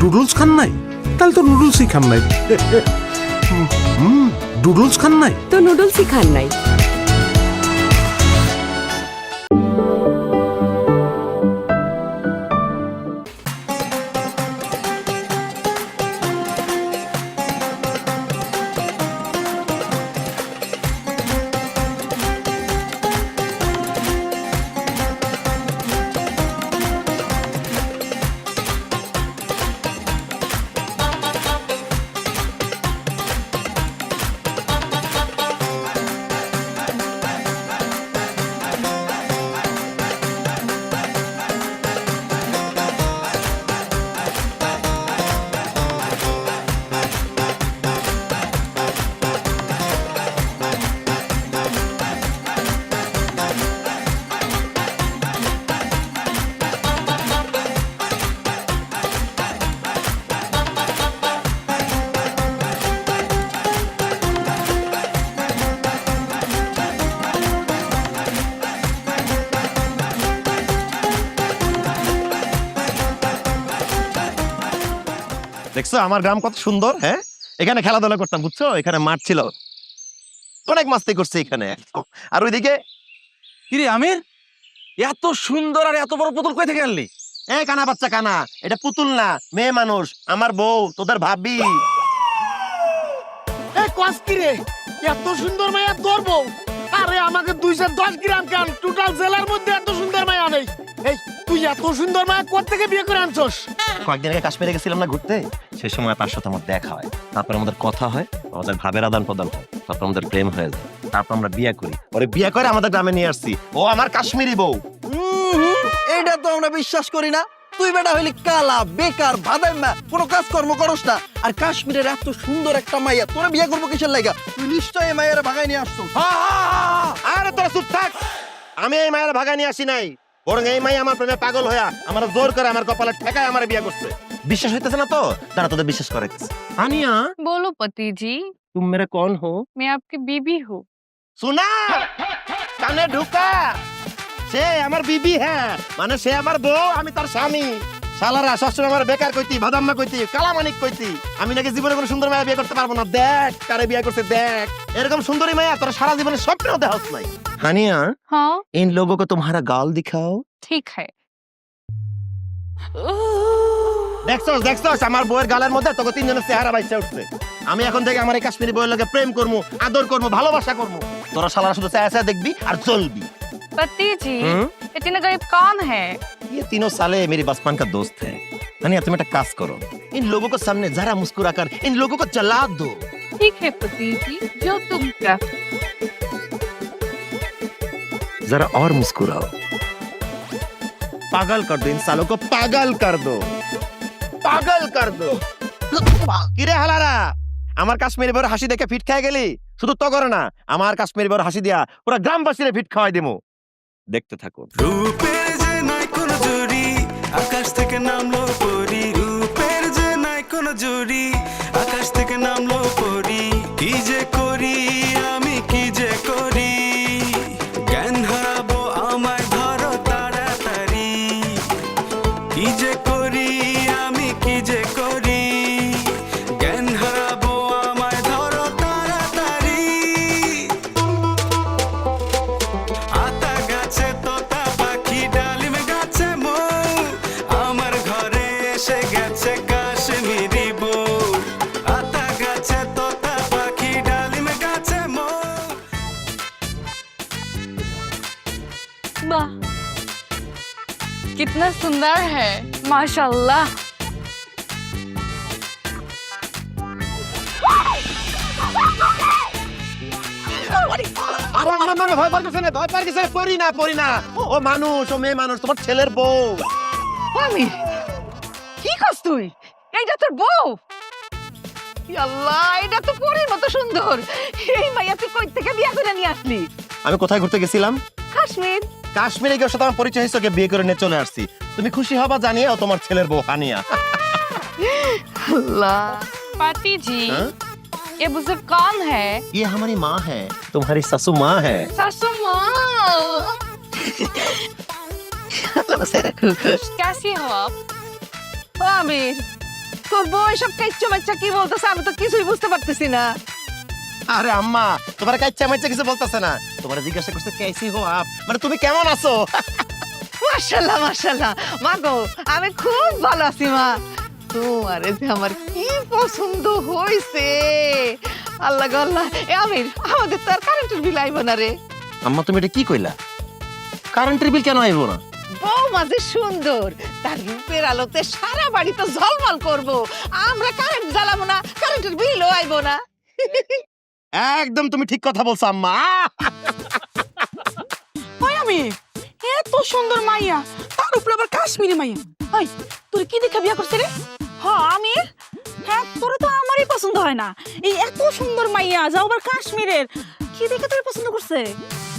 ডুডলস খান নাই? তাহলে তো নুডলসই খান নাই। ডুডলস খান নাই তো নুডলসই খান নাই। দেখছো আমার গ্রাম কত সুন্দর। হ্যাঁ, এখানে খেলাধুলা করতাম, বুঝছো? এখানে মাঠ ছিল, অনেক মাস্তি করছে এখানে। আর ওইদিকে কিরে আমির, এত সুন্দর আর এত বড় পুতুল কই থেকে আনলি? এই কানা বাচ্চা কানা, এটা পুতুল না, মেয়ে মানুষ, আমার বউ, তোদের ভাবি। এই কস কি রে, এত সুন্দর মায়া তোর বউ? আরে আমাকে 210 গ্রাম কান, টোটাল জেলার মধ্যে এত সুন্দর মায়া নেই। এই তুই এত সুন্দর মায়া কোথা থেকে বিয়ে করে আনছস? কয়েকদিন আগে কাশ্মীরে গেছিলাম না ঘুরতে, সেই সময় তার সাথে আমার দেখা হয়, তারপর আমাদের কথা হয়, আমাদের ভাবের আদান প্রদান হয়, তারপর আমাদের প্রেম হয়ে যায়, তারপর আমরা বিয়ে করি। ওরে বিয়ে করে আমাদের গ্রামে নিয়ে আসছি, ও আমার কাশ্মীরি বউ। এইটা তো আমরা বিশ্বাস করি না। তুই বেটা হইলি কালা, বেকার, ভাদাইমা, কোনো কাজকর্ম করস না, আর কাশ্মীরের এত সুন্দর একটা মাইয়া তোরা বিয়ে করবো কিসের লাইগা? তুই নিশ্চয়ই এই মাইয়ারে ভাগাই নিয়ে আসছো। আরে তোরা চুপ থাক, আমি এই মায়ের ভাগা নিয়ে আসি নাই, বরং এই মাই আমার প্রেমে পাগল হইয়া আমার জোর করে আমার কপালে ঠেকায় আমার বিয়ে করছে। বিশ্বাস হইতেছে না তো? তারা তোদের বিশ্বাস করে। আনিয়া, बोलो पति जी, तुम मेरे कौन हो? मैं आपकी बीबी हूँ। सुना, কানে ঢুকা, সে আমার বিবি, হ্যাঁ মানে সে আমার বউ, আমি তার স্বামী। শালারা সবসময় আমার বেকার কইতি, ভাদাম্মা কইতি, কালামানিক কইতি, আমি নাকি জীবনে কোনো সুন্দর মায়া বিয়ে করতে পারবো না। দেখ কারে বিয়ে করছে, দেখ এরকম সুন্দরী মায়া তোরা সারা জীবনে স্বপ্নেও দেখাস নাই। হানিয়া, हाँ इन लोगों को तुम्हारा गाल दिखाओ। ठीक है। দেখছস দেখছস, আমার বউয়ের গালের মধ্যে তোকে তিনজনের চেহারা বাইচা উঠছে। আমি এখন থেকে আমার এই কাশ্মীরি বউয়ের লগে প্রেম করবো, আদর করবো, ভালোবাসা করবো। তোরা শালারা শুধু চায়া চায়া দেখবি আর চলবি। पति जी, इतने गरीब कौन है? ये तीनों साले मेरे बचपन का दोस्त है। हानिया तुम एक काज करो, इन लोगों को सामने जरा मुस्कुरा कर इन लोगों को जला दो। ठीक है पति जी, जो तुम क्या। जरा और मुस्कुराओ, पागल कर दो इन सालों को, पागल कर दो, पागल कर दो। কিরে হালারা, আমার কাশ্মীরি বউর হাসি দেখে ফিট খেয়ে গেলি? শুধু তো করে না, আমার কাশ্মীরি বউর হাসি দিয়া পুরো গ্রামবাসীরে ফিট খাওয়াই দেবো। দেখতে থাকো। রূপের যে নাই কোনো জুড়ি, আকাশ থেকে নামলো পরি। রূপের যে নাই কোনো জুড়ি, আকাশ থেকে নামলো পরি। কি যে করি আমি, কি যে করি, জ্ঞান হারাবো আমায় ধরো তাড়াতাড়ি। কি যে করি আমি, কি যে করি, জ্ঞান হারাবো আমায় ধরো তাড়াতাড়ি। আতা গাছে তোতা পাখি, ডালিম গাছে মৌ, আমার ঘরে এসে গেছে কাশ্মীরি বউ। আতা গাছে তোতা পাখি, ডালিম গাছে মৌ। वाह, कितना सुंदर है, माशाल्लाह। ভয় পার কিছু পড়ি না, পড়ি না, ও মানুষ, ও মেয়ে মানুষ, তোমার ছেলের বউ। আমির, কি করছ তুই? এইটা তোর বউ? আল্লাহ, এটা তো পরীর মতো সুন্দর। এই মাইয়া তুই কই থেকে বিয়ে করে নিয়ে আসলি? আমি কোথায় ঘুরতে গেছিলাম? কাশ্মীর। কাশ্মীরে গিয়ে সাথে আমার পরিচয় হয়েছে, ওকে বিয়ে করে নিয়ে চলে আসছি। তুমি খুশি হবা জানিয়ে, ও তোমার ছেলের বউ হানিয়া। আল্লাহ। पति जी, हाँ? ये बुजुर्ग कौन है? ये हमारी माँ है, तुम्हारी ससु माँ है। सासू माँ। कैसी कैसी हो आप? আমির, তোর বউ এসব কাইচ্চা বাচ্চা কি বলতেছে আমি তো কিছুই বুঝতে পারতেছি না। আরে আম্মা তোমার কাচ্চা মাচ্চা কিছু বলতেছে না, তোমার জিজ্ঞাসা করছে কেসি হো আপ, মানে তুমি কেমন আছো। মাশাআল্লাহ মাশাআল্লাহ মা গো আমি খুব ভালো আছি মা। তোমারে যে আমার কি পছন্দ হইছে, আল্লাহ গো আল্লাহ। এ আমির আমাদের তো আর কারেন্টের বিল আইব না রে। আম্মা তুমি এটা কি কইলা? কারেন্টের বিল কেন আইবো না? বউ মাঝে সুন্দর, তার রূপের আলোতে সারা বাড়ি তো ঝলমল করব। আমরা কারেন্ট জ্বালাবো না, কারেন্টের বিলও আইব না। একদম তুমি ঠিক কথা বলছো আম্মা। ওই আমি এত সুন্দর মাইয়া, তার উপর আবার কাশ্মীরি মাইয়া। ওই তোর কি দেখে বিয়া করছে রে? হ্যাঁ আমি, হ্যাঁ তোর তো আমারই পছন্দ হয় না। এই এত সুন্দর মাইয়া যাও আবার কাশ্মীরের, কি দেখে তোর পছন্দ করছে?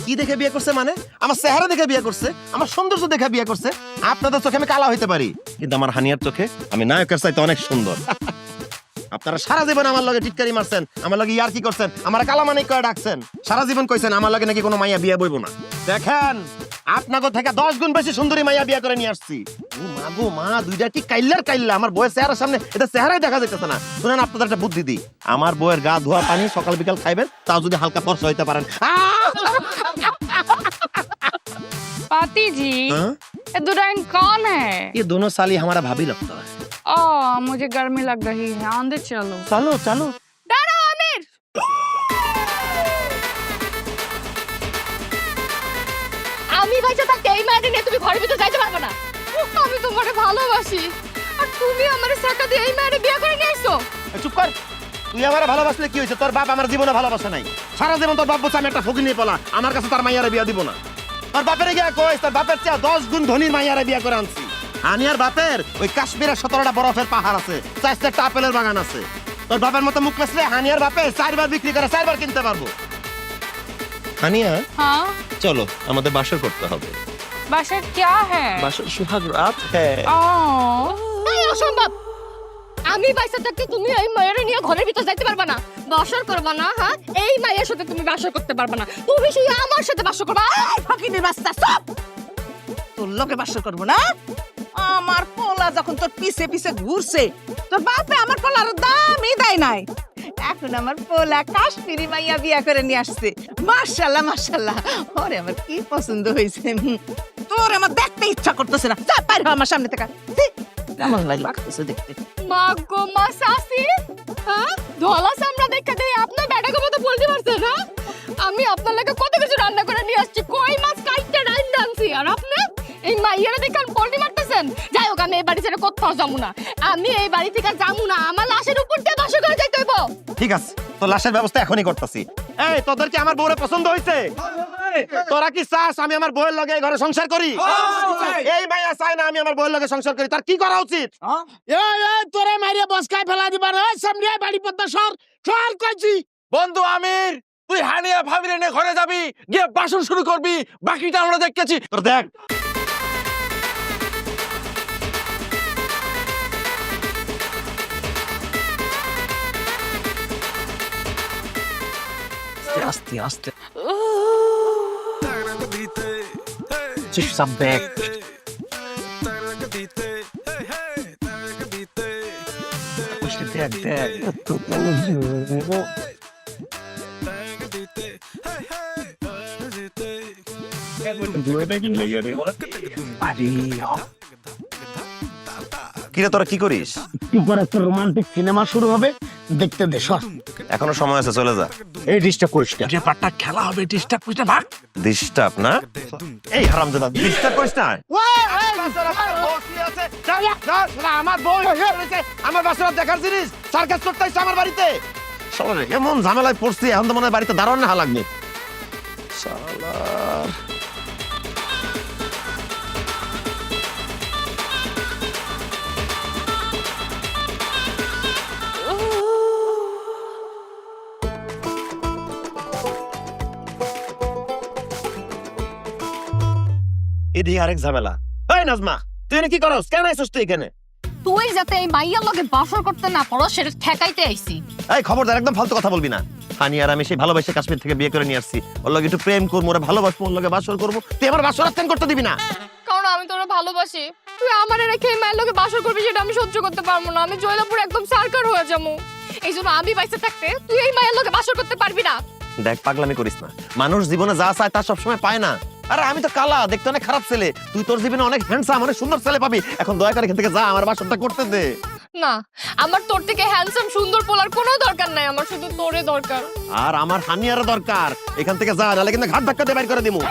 কি দেখে বিয়ে করছে মানে? আমার চেহারা দেখে বিয়ে করছে, আমার সৌন্দর্য দেখে বিয়ে করছে। আপনাদের চোখে আমি কালা হইতে পারি, কিন্তু আমার হানিয়ার চোখে আমি নায়কের চাইতে অনেক সুন্দর। আপনারা সারা জীবন আমার লগে টিটকারি মারছেন, আমার লগে ইয়ার কি করছেন, আমার কালামানিক করে ডাকছেন, সারা জীবন কইছেন আমার লগে নাকি কোনো মাইয়া বিয়ে বইব না। দেখেন আপনাকে থেকে 10 গুণ বেশি সুন্দরী মাইয়া বিয়ে করে নিয়ে আসছি। ও মা গো মা, দুইটা কি কাইল্লার কাইল্লা, আমার বউয়ের চেহারার সামনে এটা চেহারাই দেখা যাইতেছে না। শুনেন আপনাদের একটা বুদ্ধি দিই, আমার বউয়ের গা ধোয়া পানি সকাল বিকাল খাইবেন, তাও যদি হালকা ফর্সা হইতে পারেন। पाती जी हाँ? ये दुल्हन कौन है? ये दोनों साली हमारा भाभी लगता है। मुझे गर्मी लग रही है, अंदर चलो। चलो चलो। दाঁড়াও আমির। আমি ভাইজা থাকতে এই মায়ের নিয়ে তুমি ঘরের ভিতর যাইতে পারবে না। আমি তোমারে ভালোবাসি, আর তুমি আমারে সাকা দিয়ে এই মায়ের বিয়ে করে নিয়ে আইছো। চুপ কর, তুই আমার ভালোবাসলে কি হয়েছে? তোর বাপ আমার জীবনে ভালোবাসা নাই, সারা জীবন তোর বাপ বলছে আমি একটা ফকির নিয়ে পলা, আমার কাছে তার মাইয়ারে বিয়া দিব না। তোর বাপের গিয়া কইস তোর বাপের চেয়ে 10 গুণ ধনীর মাইয়ারে বিয়া করে আনছি। হানিয়ার বাপের ওই কাশ্মীরের 17টা বরফের পাহাড় আছে, 4টা আপেলের বাগান আছে। তোর বাপের মতো মুখ পেছলে হানিয়ার বাপে 4 বার বিক্রি করে 4 বার কিনতে পারবো। হানিয়া हाँ চলো আমাদের বাসর করতে হবে। बाशर क्या है? বাসর সুহাগ রাত হ্যাঁ। এই অসম্ভব, আমি বাইসা থাকতে তুমি এই মায়ের নিয়ে ঘরের ভিতর যাইতে পারবে না, বাসর করবে না। হ্যাঁ এই মায়ের সাথে তুমি বাসর করতে পারবে না, তুমি শুধু আমার সাথে বাসর করবে। ফকিনের বাচ্চা সব তোর লোকে বাসর করবো না। আমার পোলা যখন তোর পিছে পিছে ঘুরছে, তোর বাপে আমার পোলার দামই দেয় নাই। এখন আমার পোলা কাশ্মীরি মাইয়া বিয়া করে নিয়ে আসছে। মাশাআল্লাহ মাশাআল্লাহ, ওরে আমার কি পছন্দ হয়েছে। তোর আমার দেখতে ইচ্ছা করতেছে না, যা বাইরে হ আমার সামনে থেকে। ছি, কেমন লাগতেছে দেখতে। মা গো মা শাশি, হ্যাঁ ধলা সামরা দেখে দেই আপনার বেটাকে মতো বলতে পারছেন। হ্যাঁ আমি আপনার লাগে কত কিছু রান্না করে নিয়ে আসছি, কই মাছ কাইটটা রান্না আনছি, আর আপনি এই মাইয়ারা দেখে পল্টি মারতেছেন। যাই হোক আমি এই বাড়ি ছেড়ে কোথাও যাবো না, আমি এই বাড়ি থেকে যাবো না, আমার লাশের উপর দিয়ে বাসা করে যাইতে হইব। ঠিক আছে, তো লাশের ব্যবস্থা এখনই করতেছি। এই তোদের কি আমার বউরে পছন্দ হইছে? তোরা কি চাস আমি আমার বউয়ের লগে এই ঘরে সংসার করি? এই মাইয়া চায় না আমি আমার বউয়ের লগে সংসার করি, তার কি করা উচিত? এই তোরে মারিয়া বসকায় ফেলা দিবার, এই সামনে আয়, বাড়ি পদ্মা সর সর কইছি। বন্ধু আমির, তুই হানিয়া ভাবিরে নিয়ে ঘরে যাবি, গিয়ে বাসন শুরু করবি, বাকিটা আমরা দেখতেছি। তোর দেখ আস্তে আস্তে দিতে চুপচাপ দেখ। দিতে দিতে দেখ দেখ কিরে তোরা কি করিস? এবার একটা রোমান্টিক সিনেমা শুরু হবে, দেখতে দে সর। এখনো সময় আছে, চলে যা। এই ডিস্টার্ব করিস না। যে পাটটা খেলা হবে ডিস্টার্ব করিস না, ভাগ। ডিস্টার্ব না, এই হারামজাদা ডিস্টার্ব করিস না। আমার বউ আমার বাসা দেখার জিনিস সার্কাস করতে আসছে আমার বাড়িতে। শালা এমন ঝামেলায় পড়ছি, এখন তো মনে হয় বাড়িতে দারোয়ান না লাগবে। শালার এদিকে আরেক ঝামেলা। এই নাজমা, তুই এখানে কি করস? কেন আইছস তুই এখানে? তুই যাতে এই মাইয়ার লগে বাসর করতে না পারো সেটা ঠেকাইতে আইছি। এই খবরদার, একদম ফালতু কথা বলবি না। হানি আর আমি সেই ভালোবাসে কাশ্মীর থেকে বিয়ে করে নিয়ে আসছি, ওর লগে একটু প্রেম করবো, ওরা ভালোবাসবো, ওর লগে বাসর করবো। তুই আমার বাসর আত্যান করতে দিবি না। কারণ আমি তোরা ভালোবাসি। তুই আমার রেখে এই মায়ের লোকে বাসর করবি সেটা আমি সহ্য করতে পারবো না। আমি জয়লাপুর একদম সার্কার হয়ে যাবো। এই জন্য আমি বাইসে থাকতে তুই এই মায়ের লোকে বাসর করতে পারবি না। দেখ পাগলামি করিস না, মানুষ জীবনে যা চায় তা সবসময় পায় না। আরে আমি তো কালা, দেখতে অনেক খারাপ ছেলে, তুই তোর জীবনে অনেক হ্যান্ডসাম অনেক সুন্দর ছেলে পাবি। এখন দয়া করে এখান থেকে যা, আমার বাসরটা করতে দে। না, আমার তোর থেকে হ্যান্ডসাম সুন্দর পোলার কোনো দরকার নাই, আমার শুধু তোরে দরকার। আর আমার হানিয়ার দরকার, এখান থেকে যা, নাহলে কিন্তু ঘাট ধাক্কা দিয়ে বাইর করে দিমু।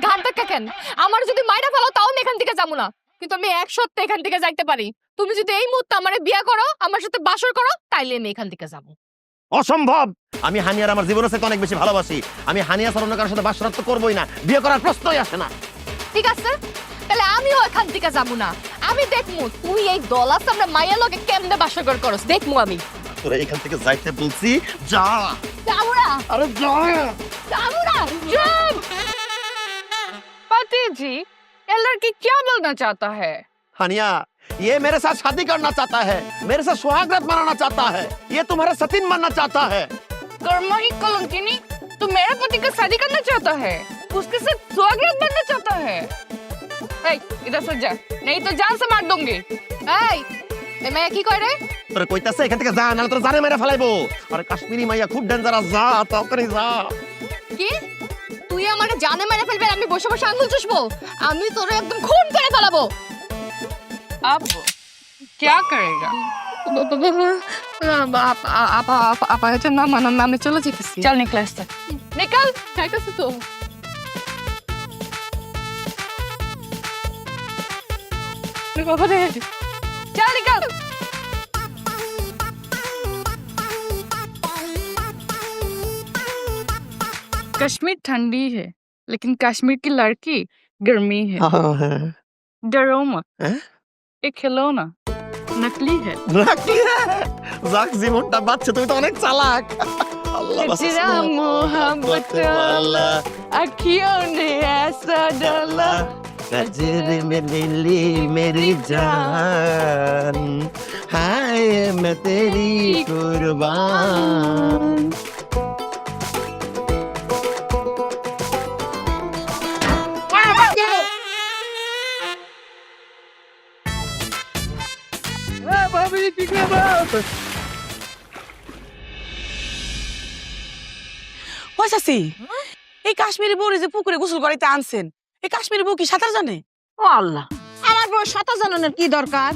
ঘাট ধাক্কা কেন? আমার যদি মাইরা ফেলো তাও আমি এখান থেকে যাবো না, কিন্তু আমি এক সপ্তাহে এখান থেকে যাইতে পারি। তুমি যদি এই মুহূর্তে আমারে বিয়ে করো, আমার সাথে বাসর করো, তাইলে আমি এখান থেকে যাবো। অসম্ভব, আমি হানিয়ার আমার জীবনের সাথে অনেক বেশি ভালোবাসি। আমি হানিয়া ছাড়া অন্য কারোর সাথে বাসরাত তো করবোই না, বিয়ে করার প্রশ্নই আসে না। ঠিক আছে, তাহলে আমিও এখান থেকে যাবো না। আমি দেখমু তুই এই দলাস আমরা মাইয়া লগে কেমনে বাসর করস, দেখমু আমি। তোরা এখান থেকে যাইতে বলছি, যা। যাবো না, আরে যা। যাবো না, যাম। पति जी, ये लड़की क्या बोलना चाहता है? हानिया, ये मेरे साथ शादी करना चाहता है, मेरे साथ सुहागरात मनाना चाहता है, ये तुम्हारा सतीन बनना चाहता है। कर्मा ही कलंकिनी, तू मेरे पति का शादी करना चाहता है, उसके साथ सुहागरात बनना चाहता है। ए, इधर से जा, नहीं तो जान से मार दूंगी। ए, मैं की कह रे? তোরা কইতাছে এখান থেকে যা, নাহলে তোরা জানে মেরে ফেলাইবো। আরে কাশ্মীরি মাইয়া খুব ডেঞ্জারাস, যা তাড়াতাড়ি যা। কি? তুই আমারে জানে মেরে ফেলবে, আমি বসে বসে আঙ্গুল চুষবো? আমি তোরে একদম খুন করে ফেলাবো। अब क्या करेगा? আপা এটা না মানা, আমি চলে যেতেছি। চল নিকল আসতে। নিকাল, যাইতেছি তো। चल निकल। कश्मीर ठंडी है, लेकिन कश्मीर की लड़की गर्मी है। डरो मत, ये खिलौना नकली है। যাক, জীবনটা বাচ্চা, তুমি তো অনেক চালাক। আল্লাহ तेरा मोहब्बत वाला अखियों ने ऐसा डाला। गजरे में नीली मेरी जान, हाय मैं तेरी कुर्बान। ওই চাচি, এই কাশ্মীরি বউরে যে পুকুরে গোসল করাইতে আনছেন, এই কাশ্মীরি বউ কি সাঁতার জানে? ও আল্লাহ, আমার বউ সাঁতার জানানোর কি দরকার?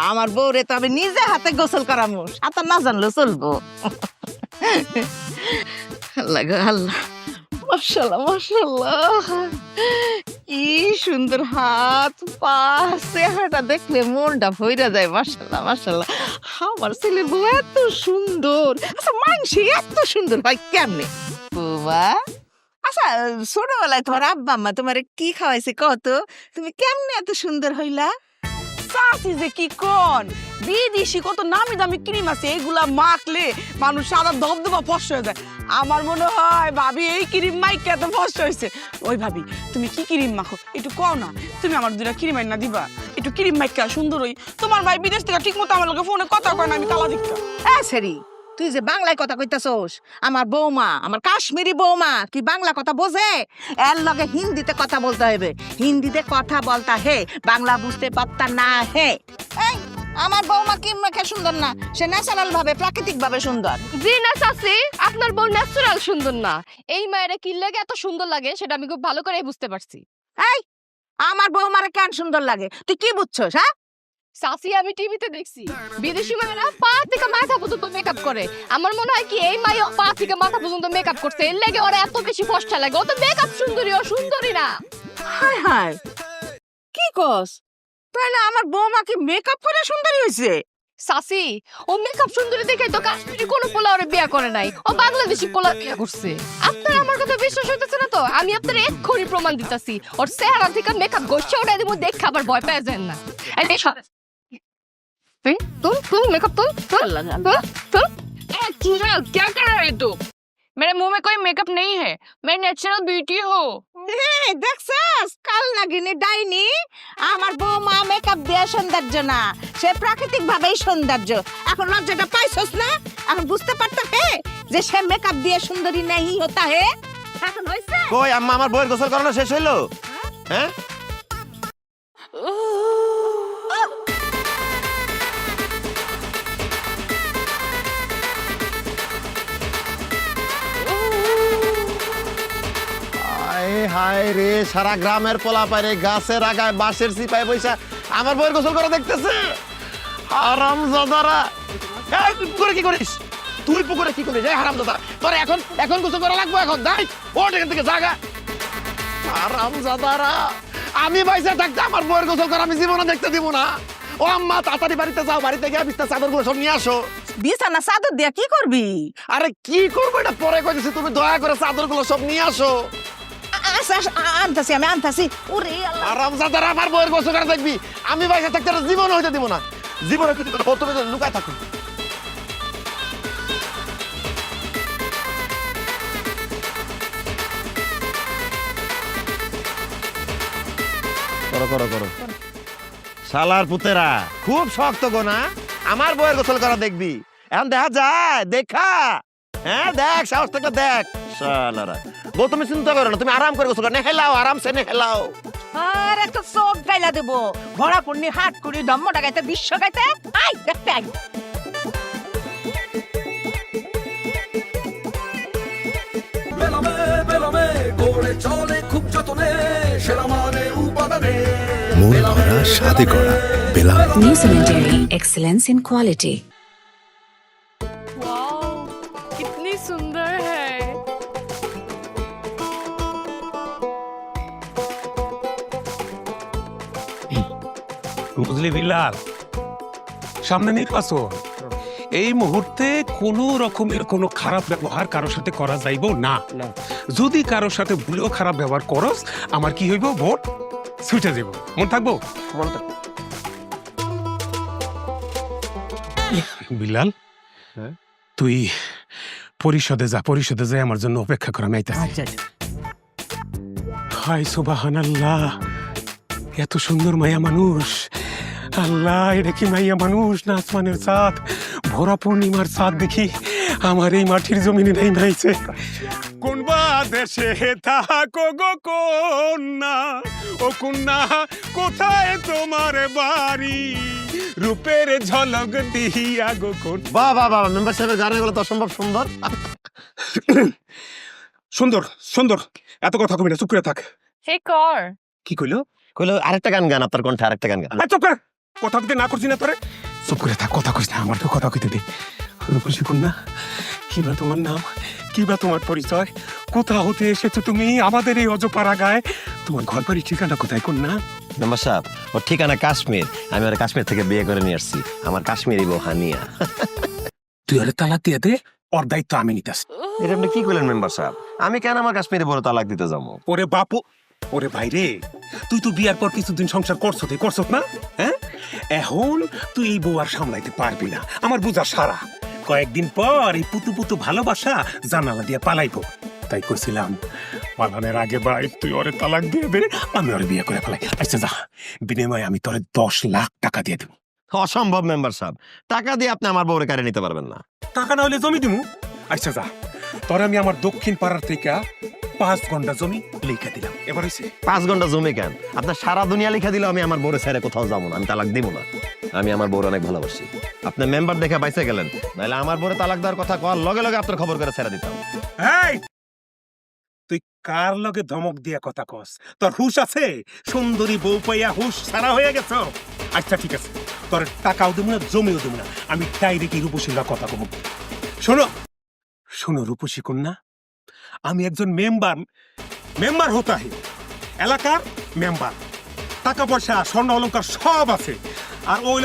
আমার বউরে তো আমি নিজে হাতে গোসল করামু, সাঁতার না জানলেও চলবো। আল্লাহ গো আল্লাহ, মাশাআল্লাহ মাশাআল্লাহ, কি সুন্দর হাত পা, চেহারাটা দেখলে মনটা ভইরা যায়। মাশাআল্লাহ মাশাআল্লাহ, আমার ছেলে বউ এত সুন্দর। আচ্ছা, মানসি এত সুন্দর হয় কেমনে? বাবা, আচ্ছা ছোটবেলায় তোমার আব্বা আম্মা তোমার কি খাওয়াইছে কত? তুমি কেমনে এত সুন্দর হইলা? চাচি যে কি কোন, বিদেশি কত নামি দামি ক্রিম আছে, এগুলা মাখলে মানুষ সাদা ধবধবা ফর্সা হয়ে যায়। আমার মনে হয় ভাবি এই ক্রিম মাইকে এত ফর্সা হয়েছে। ওই ভাবি, তুমি কি ক্রিম মাখো একটু কও না, তুমি আমার দুটা ক্রিম আইনা দিবা, একটু ক্রিম মাইকা সুন্দর হই। তোমার ভাই বিদেশ থেকে ঠিক মতো আমার লোকে ফোনে কথা কয় না, আমি কালা দিকা। সেরি, তুই যে বাংলায় কথা কইতাছস, আমার বৌমা, আমার কাশ্মীরি বৌমা কি বাংলা কথা বোঝে? এর লগে হিন্দিতে কথা বলতে হবে, হিন্দিতে কথা বলতা হে, বাংলা বুঝতে পারতা না হে। এই, আমার বৌমা কি মুখে সুন্দর না, সে ন্যাচারাল ভাবে প্রাকৃতিক ভাবে সুন্দর। জি না চাচি, আপনার বউ ন্যাচারাল সুন্দর না। এই মায়েরা কি লাগে এত সুন্দর লাগে সেটা আমি খুব ভালো করে বুঝতে পারছি। এই, আমার বৌমারে কেন সুন্দর লাগে তুই কি বুঝছস? হ্যাঁ চাচি, আমি টিভিতে দেখছি বিদেশি মায়েরা পা থেকে মাথা পর্যন্ত মেকআপ করে। আমার মনে হয় কি এই মাইও পা থেকে মাথা পর্যন্ত মেকআপ করছে, এর লাগে ওরা এত বেশি ফর্সা লাগে। ও তো মেকআপ সুন্দরী, ও সুন্দরী না। হায় হায়, কি কস? তাহলে আমার বৌমা কি মেকআপ করে সুন্দরী হয়েছে? চাচি, ও মেকআপ সুন্দরী দেখে তো কাশ্মীরি কোনো পোলা ওরে বিয়ে করে নাই, ও বাংলাদেশি পোলা বিয়ে করছে। আপনার আমার কথা বিশ্বাস হইতেছে না তো আমি আপনার এক্ষুনি প্রমাণ দিতেছি। ওর চেহারা থেকে মেকআপ গোষ্ঠী ওটাই দিব, দেখে আবার ভয় পেয়ে যায় না। तुम मेकअप तुम चूजा, क्या कर रहे हो तुम? मेरे मुंह में कोई मेकअप नहीं है, मैं नेचुरल ब्यूटी हूँ। দেখছস, কাল নাগিনী ডাইনি, আমার বৌমা মেকআপ দিয়ে সৌন্দর্য না, সে প্রাকৃতিক ভাবেই সৌন্দর্য। এখন লজ্জাটা পাইছস না? এখন বুঝতে পারতা হে যে সে মেকআপ দিয়ে সুন্দরী नहीं होता है। এখন হইছে? কই আম্মা, আমার বউয়ের গোসল করানো শেষ হইলো? হ্যাঁ, হায় রে, সারা গ্রামের পোলা পারে গাছের আগায় বাঁশের চিপায় বৈশা আমার বউয়ের গোসল করে দেখতেছে। হারামজাদারা, এই তুই পুকুরে কি করিস? তুই পুকুরে কি করিস? এই হারামজাদা, তোর এখন গোসল করা লাগবে। এখন যাই, ওঠ এখান থেকে, জাগা। হারামজাদারা, আমি বাইসা থাকতে আমার বউয়ের গোসল করা আমি জীবনে দেখতে দিব না। ও আম্মা, তাড়াতাড়ি বাড়িতে যাও, বাড়িতে গিয়ে বিস্তার চাদরগুলো সব নিয়ে আসো। বিছানা চাদর দিয়া কি করবি? আরে কি করবো এটা পরে কইতেছি, তুমি দয়া করে চাদরগুলো সব নিয়ে আসো। আচ্ছা আনতাছি, আমি আনতাছি। ওরে আল্লাহ, হারামজাদারা, আমার বউয়ের গোসল করে দেখবি আমি বাইসা থাকতে এটা জীবনে হইতে দিব না। জীবনে কিছু করবো, তুমি তো লুকায় থাকো। করো করো করো। শালার পুতেরা খুব শক্ত গো না, আমার বউয়ের গোসল করা দেখবি। এখন দেখা যায়, দেখা, হ্যাঁ দেখ, সাহস থাকলে দেখ। শালারা, বউ তুমি চিন্তা করো না, তুমি আরাম করে গোসল করো, নেহেলাও, আরামসে নেহেলাও। আর একটা চোখ গাইলা দেবো, ভরা পড়নি হাট করি ধম্মটা গাইতে, বিশ্ব গাইতে। আই দেখতে আই। মন ভরা স্বাদে করা বেলাম। New Zealand Dairy, excellence in quality. Wow, कितनी सुंदर है। বুঝলি বিলাল, সামনে নির্বাচন, এই মুহূর্তে কোনো রকমের কোনো খারাপ ব্যবহার কারোর সাথে করা যাইব না। যদি কারোর সাথে ভুলেও খারাপ ব্যবহার করস, আমার কি হইব? ভোট ছুটে যাব। মন থাকবো? বিলাল, তুই পরিষদে যা, পরিষদে যাই আমার জন্য অপেক্ষা করা। আমি আইতাছি। হায় সুবহানাল্লাহ, এত সুন্দর মায়া মানুষ। আল্লাহ, এটা কি মাইয়া মানুষ না আসমানের চাঁদ? ভরা পূর্ণিমার চাঁদ দেখি আমার এই মাটির জমিনে নাই মাইছে। কোন বা দেশে থাকো গো কন্যা, ও কন্যা কোথায় তোমার বাড়ি? রূপের ঝলক দিয়া গো কোন। বাহ বাহ বাহ, মেম্বার সাহেবের গানগুলো তো অসম্ভব সুন্দর। সুন্দর সুন্দর, এত কথা কবি না, চুপ করে থাক। एक और কি কইলো? কইলো আরেকটা গান গান, আপনার কণ্ঠে আরেকটা গান গান। চুপ করে, কথা কইতে না করছি না তোরে? চুপ করে থাক, কথা কইস না, আমার তো কথা কইতে দে। রূপসী কন্যা, কিবা তোমার নাম, কিবা তোমার পরিচয়, কোথা হতে এসেছো তুমি আমাদের এই অজপাড়া গায়ে? তোমার ঘর বাড়ি ঠিকানা কোথায় কন্যা? মেম্বার সাহেব, ওর ঠিকানা কাশ্মীর। আমি ওর কাশ্মীর থেকে বিয়ে করে নিয়ে আসছি, আমার কাশ্মীরি বউ হানিয়া। তুই ওরে তালাক দিয়ে দে, ওর দায়িত্ব আমি নিতেছি। এটা আপনি কি করলেন মেম্বার সাহেব? আমি কেন আমার কাশ্মীরি বড় তালাক দিতে যাবো? ওরে বাপু, ওরে ভাইরে, তুই তো বিয়ার পর কিছুদিন সংসার করছত না? হ্যাঁ, এখন তুই এই বউ আর সামলাইতে পারবি না, আমার বুঝা সারা। কয়েকদিন পর এই পুতু পুতু ভালোবাসা জানালা দিয়ে পালাইবো। তাই কইছিলাম, পালানের আগে ভাই তুই ওরে তালাক দিয়ে দে, আমি ওরে বিয়ে করে ফেলাই। আচ্ছা যা, বিনিময়ে আমি তোরে 10 লাখ টাকা দিয়ে দেবো। অসম্ভব মেম্বার সাহেব, টাকা দিয়ে আপনি আমার বউরে কারে নিতে পারবেন না। টাকা না হলে জমি দিমু। আচ্ছা যা, তোর আমি আমার দক্ষিণ পাড়ার থেকে 5 ঘন্টা জমি লিখে দিলাম। এবার হয়েছে? 5 ঘন্টা জমি কেন, আপনার সারা দুনিয়া লিখে দিলেও আমি আমার বউরে ছেড়ে কোথাও যাবো না, আমি তালাক দিব না। আমি আমার বউর অনেক ভালোবাসি। আপনি মেম্বার দেখে বাইসে গেলেন, নাহলে আমার বউরে তালাক দেওয়ার কথা কওয়ার লগে লগে আপনার খবর করে ছেড়ে দিতাম। এই, তুই কার লগে ধমক দিয়া কথা কস? তোর হুশ আছে? সুন্দরী বউ পাইয়া হুশ সারা হয়ে গেছ? আচ্ছা ঠিক আছে, তোর টাকাও দেবো না, জমিও দেবো না, আমি ডাইরেক্ট রূপসীর কথা কব। শোনো শোনো রূপসী কন্যা, আমি একজন মেম্বার হতে হে, এলাকার মেম্বার। টাকা পয়সা স্বর্ণ অলংকার সব আছে। আর ওই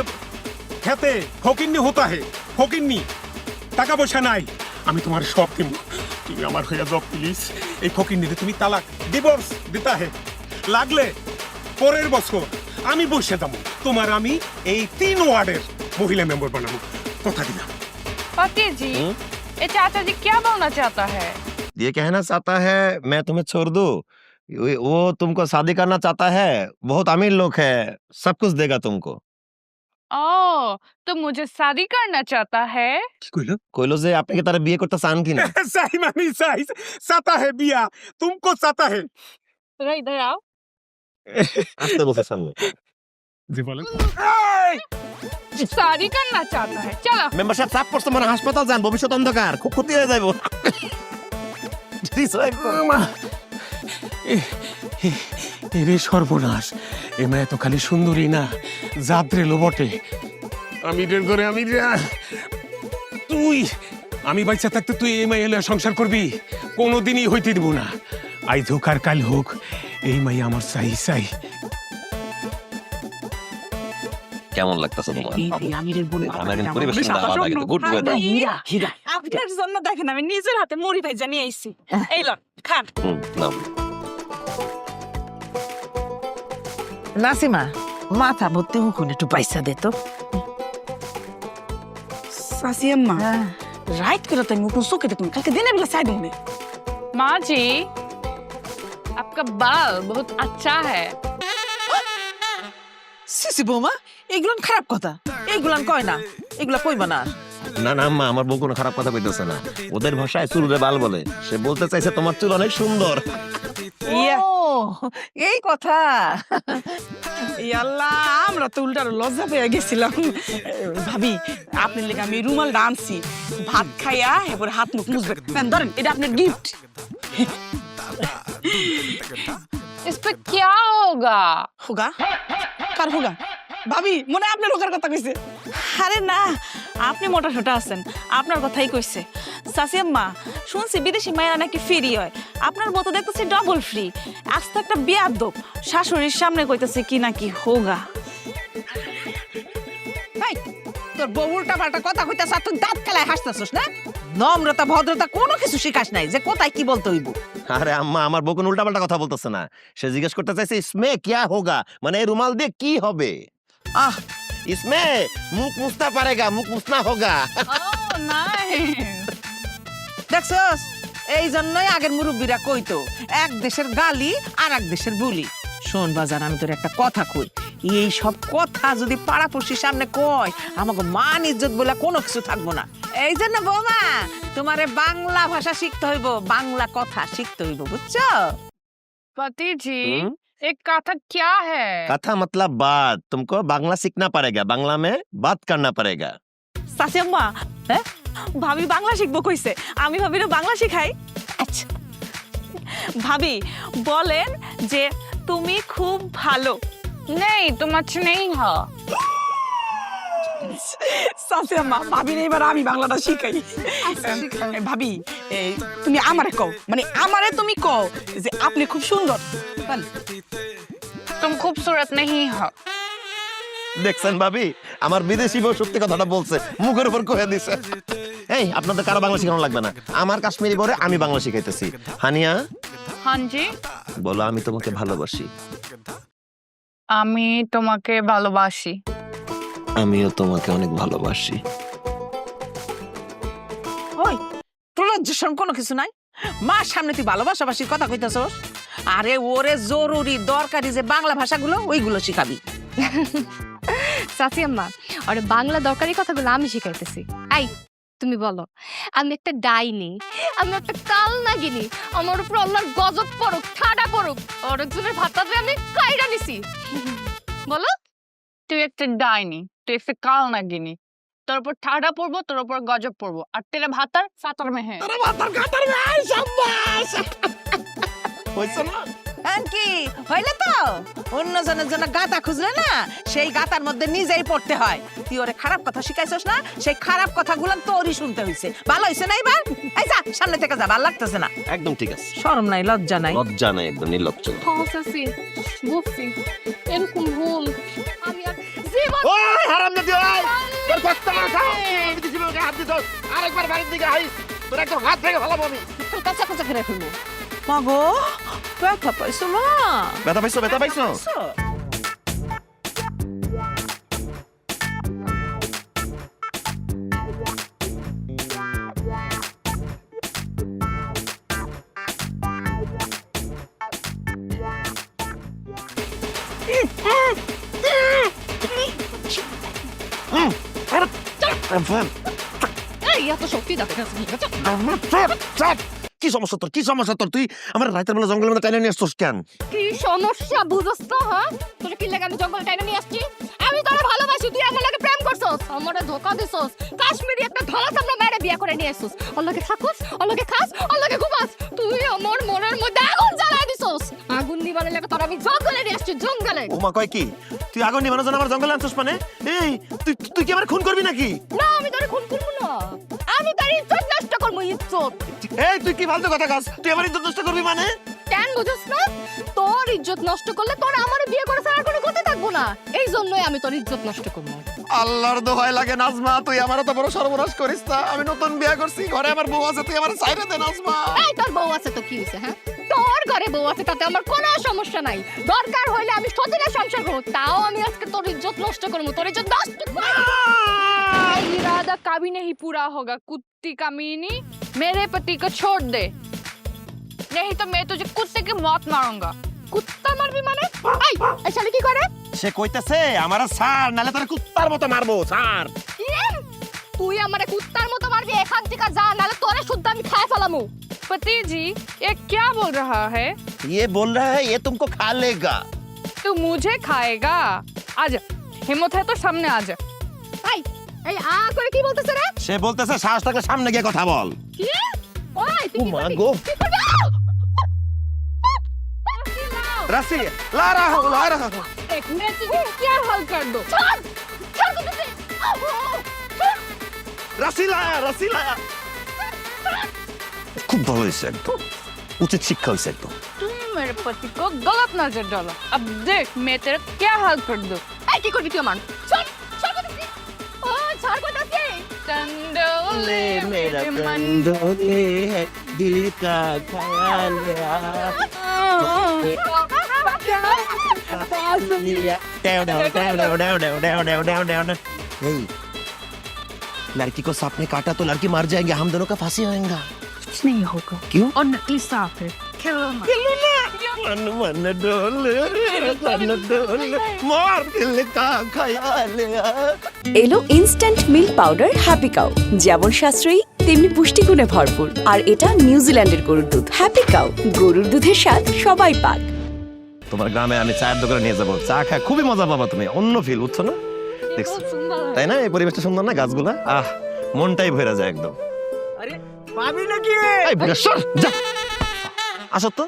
খেতে ফকিন্নি হতে হে, ফকিন্নি, টাকা পয়সা নাই। আমি তোমার সব দিব, তুমি আমার হইয়া যাও প্লিজ। এই ফকিন্নিতে তুমি তালাক, ডিভোর্স দিতা হে। লাগলে পরের বছর আমি বসে যাবো, তোমার আমি এই 3 ওয়ার্ডের মহিলা মেম্বার বানাবো, কথা দিলাম। पति जी, ये चाचा जी क्या बोलना चाहता है? ये कहना चाहता है मैं तुम्हें छोड़ दूं, वो तुमको शादी करना चाहता है, बहुत अमीर लोग है, सब कुछ देगा तुमको। ओह, तो मुझे शादी करना चाहता है? কি কইলো? কইলো যে আপনি কি তারা বিয়ে করতে চান কিনা? सही मानी सही, चाहता है बिया, तुमको चाहता है। जरा इधर आओ। আসতে বলছে সামনে। জি বলেন। शादी करना चाहता है, चलो। মেম্বার সাহেব চাপ পড়ছে, মানে হাসপাতাল যান, ভবিষ্যৎ অন্ধকার, খুব ক্ষতি হয়ে যাইব। এরে সর্বনাশ, এ মেয়ে তো খালি সুন্দরী না, জাদ্রেলো বটে। আমি রের করে আমি বাচ্চা থাকতে তুই এই মাই এলে সংসার করবি? কোনোদিনই হইতে দিব না। আজ হোক আর কাল হোক, এই মাই আমার চাই চাই। কেমন লাগতেছে তোমার? আমিরের বোন আমার কিন্তু পরিবেশ ভালো লাগে, গুড ওয়েদার। আপনার জন্য দেখেন আমি নিজের হাতে মুড়ি ভাইজা নিয়ে আইছি। এই লন খান। নাও। নাসিমা, মাথা ভর্তি মুখুন একটু পয়সা দে তো। সাসি আম্মা রাইট করে তো মুখ চোখে দেখুন, কালকে দিনের বেলা চাই দেবো। माँ जी आपका बाल बहुत अच्छा है। সিসি বৌমা, এগুলান খারাপ কথা, এগুলান কয় না, এগুলা কইবা না। না না আম্মা, আমার বউ কোনো খারাপ কথা কইতেছে না। ওদের ভাষায় চুলরে বাল বলে। সে বলতে চাইছে তোমার চুল অনেক সুন্দর। ও এই কথা। আল্লাহ, আমরা তো উল্টার লজ্জা পেয়ে গেছিলাম। ভাবি, আপনার লেগে আমি রুমাল আনছি, ভাত খাইয়া এবার হাত মুখ মুছবে। নেন, ধরেন, এটা আপনার গিফট। इस पे क्या होगा? হোগা? কার হোগা? ভাবি, মনে হয় আপনার হোগার কথা কইছে। আরে না, আপনি মোটা সোটা আছেন, আপনার কথাই কইছে। সাসি আম্মা, শুনছি বিদেশি মায়েরা নাকি ফ্রি হয়, আপনার মতো দেখতেছি ডবল ফ্রি। আজ তো একটা বেয়াদব শাশুড়ির সামনে কইতেছে কি নাকি হোগা। এই, তোর বউ উল্টা পাল্টা কথা কইতাছ আর তুই দাঁত খেলায় হাসতেছস না? নম্রতা ভদ্রতা কোনো কিছু শিখাস নাই যে কোথায় কি বলতে হইব। আরে আম্মা, আমার বউ কোনো উল্টাপাল্টা কথা বলতেছে না। সে জিজ্ঞেস করতে চাইছে ইসমে কিয়া হোগা, মানে এই রুমাল দিয়ে কি হবে। আহ, ইসমে মুখ মুছনা পারেগা, মুখ মুছনা হোগা। Oh nice. দেখছস, এই জন্যই আগের মুরব্বীরা কইতো এক দেশের গালি আর এক দেশের বুলি। শোন বাজার, আমি তোর একটা কথা কই, এই সব কথা যদি পাড়াপড়শির সামনে কয়, আমাকে মান ইজ্জত বলে কোনো কিছু থাকবো না। এই জন্য বৌমা, তোমারে বাংলা ভাষা শিখতে হইব, বাংলা কথা শিখতে হইব, বুঝছো? पति जी एक कथा क्या है? কথা मतलब बात। तुमको बांग्ला सीखना पड़ेगा, बांग्ला में बात करना पड़ेगा। সাসি আম্মা, হ্যাঁ, ভাবি বাংলা শিখবো কইছে, আমি ভাবিরে বাংলা শিখাই। আচ্ছা ভাবি, বলেন যে তুমি খুব ভালো। नहीं तुम अच्छी नहीं हो। সাসি আম্মা, ভাবির এবার আমি বাংলাটা শিখাই। ভাবি, এই তুমি আমারে কও, মানে আমারে তুমি কও যে আপনি খুব সুন্দর। বল। तुम खूबसूरत नहीं हो। দেখছেন ভাবি, আমার বিদেশি বউ সত্যি কথাটা বলছে, মুখের উপর কয়ে দিছে। এই, আপনাদের কারো বাংলা শেখানো লাগবে না, আমার কাশ্মীরি বরে আমি বাংলা শিখাইতেছি। হানিয়া, हाँ जी, বলো আমি তোমাকে ভালোবাসি। আমি তোমাকে ভালোবাসি। আমিও তোমাকে অনেক ভালোবাসি। ওই, তোর লজ্জার কোনো কিছু নাই? মার সামনে তুই ভালোবাসাবাসির কথা কইতাছস? আরে ওরে জরুরি দরকারি যে বাংলা ভাষাগুলো, ওইগুলো শিখাবি। চাচি আম্মা, আর বাংলা দরকারি কথাগুলো আমি শিখাইতেছি। এই তুমি বলো, আমি একটা ডাইনি, আমি একটা কাল নাগিনি, আমার উপর আল্লাহর গজব পড়ুক, ঠাডা পড়ুক, অনেকজনের ভাতাতে আমি কাইরা নিছি। বলো, তুই একটা ডাইনি, তুই একটা কাল নাগিনি, তোর উপর ঠাডা পড়বো, তোর উপর গজব পড়বো, আর তেরে ভাতার ফাতার মেহে। হইছে না? কি হইলে তো অন্যজনের জন্য গাতা খুঁজলে না, সেই গাতার মধ্যে নিজেই পড়তে হয়। তুই ওরে খারাপ কথা শিখাইছস না, সেই খারাপ কথাগুলো তোরই শুনতে হইছে। ভালো হইছে না এবার? এই যা, সামনে থেকে যা, ভালো লাগতেছে না। একদম ঠিক আছে, শরম নাই, লজ্জা নাই। লজ্জা নাই, একদম নির্লজ্জ। হ্যাঁ চাচি, বুঝছি, এরকম ভুল আমি আর জীবন। ওই হারামজাদি, ওই তোর কষ্ট না খাও, বিদেশি বউকে হাত দিছস, আরেকবার বাড়ির দিকে আইস, তোর একটা হাত ভেঙে ফেলাবো আমি। কাঁচা কাঁচা করে ফেলবো। মাগো, ব্যথা পাইছো মা? ব্যথা পাইছো, ব্যথা পাইছো? এই এত শক্তি দেখে কি সমস্যা তোর, কি সমস্যা তোর? তুই আমার রাতের বেলা জঙ্গলের মধ্যে টাইনে নিয়ে আসছিস কেন? কি সমস্যা বুঝছ তো? হ্যাঁ, তোর কি লাগে আমি জঙ্গলে টাইনা নিয়ে আসছি? আমি তোরে ভালোবাসি, তুই আমার লাগে প্রেম করছস, আমারে ধোকা দিছস, কাশ্মীরি একটা ধলা সামনে মেরে বিয়ে করে নিয়ে আসছস, ওর লাগে থাকস, ওর লাগে খাস, ওর লাগে ঘুমাস, তুই আমার মনের মধ্যে আগুন জ্বালায় দিছস। জঙ্গলে নিয়ে আসছি জঙ্গলে। ওমা কয় কি তুই আগুন নিবানোর জন্য আমার জঙ্গলে আনছিস মানে? এই তুই কি আমার খুন করবি নাকি? না আমি তোরে খুন করবো না, আমি তোর ইজ্জত নষ্ট করবো, ইজ্জত। এই তুই কি ফালতু কথা কস? তুই আমার ইজ্জত নষ্ট করবি মানে? কেন বুঝছ না? তোর ইজ্জত নষ্ট করলে তোর আমার বিয়ে করে ছাড়া কোনো গতি থাকবো না, এই জন্যই আমি তোর ইজ্জত নষ্ট করবো। আল্লাহর দোহাই লাগে নাজমা, তুই আমার তো বড় সর্বনাশ করিস না। আমি নতুন বিয়ে করছি, ঘরে আমার বউ আছে, তুই আমার ছাইরে দে নাজমা। এই তোর বউ আছে তো কি হইছে? হ্যাঁ, তোর ঘরে বউ আছে তাতে আমার কোনো সমস্যা নাই, দরকার হইলে আমি সতীনের সংসার করব, তাও আমি আজকে তোর ইজ্জত নষ্ট করবো, তোর ইজ্জত নষ্ট করবো। इरादा कभी नहीं पूरा होगा कुत्ती कमीनी, मेरे पति को छोड़ दे, नहीं तो मैं तुझे कुत्ते की मौत मारूंगा। কুত্তা মারবি মানে? এই শালি কি করে? সে কইতেছে আমার ছাড়, নালে তোর কুত্তার মতো মারবো, ছাড়। কি? তুই আমারে কুত্তার মতো মারবি, এখান থেকে যা, নালে তোরে শুদ্ধ আমি খায় ফেলামু। पति जी ये क्या बोल रहा है? ये बोल रहा है ये तुमको खा लेगा। तू मुझे खाएगा? आजा, हिम्मत है तो सामने आजा। এই এই আ করে কি বলতেছ রে? সে বলতেছে সাহস থাকলে সামনে গিয়ে কথা বল। কি? ওই তুই ও কি মা করবি? গো। কি করবি? রাসি লা রাহা एक मैं तुझे क्या हाल कर दो। ছাড় ছাড় তুই। রাসি লা। খুব ভালো হয়েছে, একদম উচিত শিক্ষা হয়েছে একদম। तुम मेरे पति को गलत नजर डाला, अब देख मैं तेरा क्या हाल कर दूं। এই কি করবি তুই আমার? ছাড় ছাড় বলতেছি। ও ছাড় বলতেছি। टंडोले मेरे मन डोले है दिल का ख्याल लड़की को सांप ने काटा तो लड़की मर जाएंगे, हम दोनों का फांसी होएगा। कुछ नहीं होगा। क्यों? और नकली सांप है, खेलो मत। मन मन डोले मन डोले मोर दिल का ख्याल এলো instant milk powder happy cow, যেমন সাশ্রয়ী তেমনি পুষ্টিগুণে ভরপুর, আর এটা নিউজিল্যান্ডের গরুর দুধ। হ্যাপি কাউ, গরুর দুধের স্বাদ সবাই পাক। তোমার গ্রামে আমি চায়ের দোকানে নিয়ে যাবো, চা খায় খুবই মজা পাবা তুমি, অন্য ফিল, বুঝছো না? দেখছো তাই না? এই পরিবেশটা সুন্দর না, গাছগুলা, আহ মনটাই ভরে যায় একদম। আরে পাবি নাকি? এই বুড়া সর যা, আসো তো।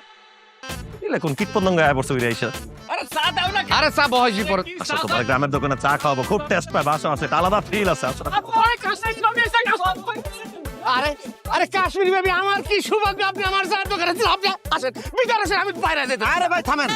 এলে কোন কীট পতঙ্গ আয়া পড়ছে উড়ে আইসা। আরে চা দাও না। আরে চা বহাইছি পরে। আসো, তোমার গ্রামের দোকানে চা খাওয়াবো, খুব টেস্ট পাবে, আসো, আসো, একটা আলাদা ফিল আছে, আসো। আরে আরে কাশ্মীরি বেবি, আমার কি সৌভাগ্য আপনি আমার চায়ের দোকানে আপনি আসেন, ভিতরে আসেন, আমি বাইরে যেতে। আরে ভাই থামেন,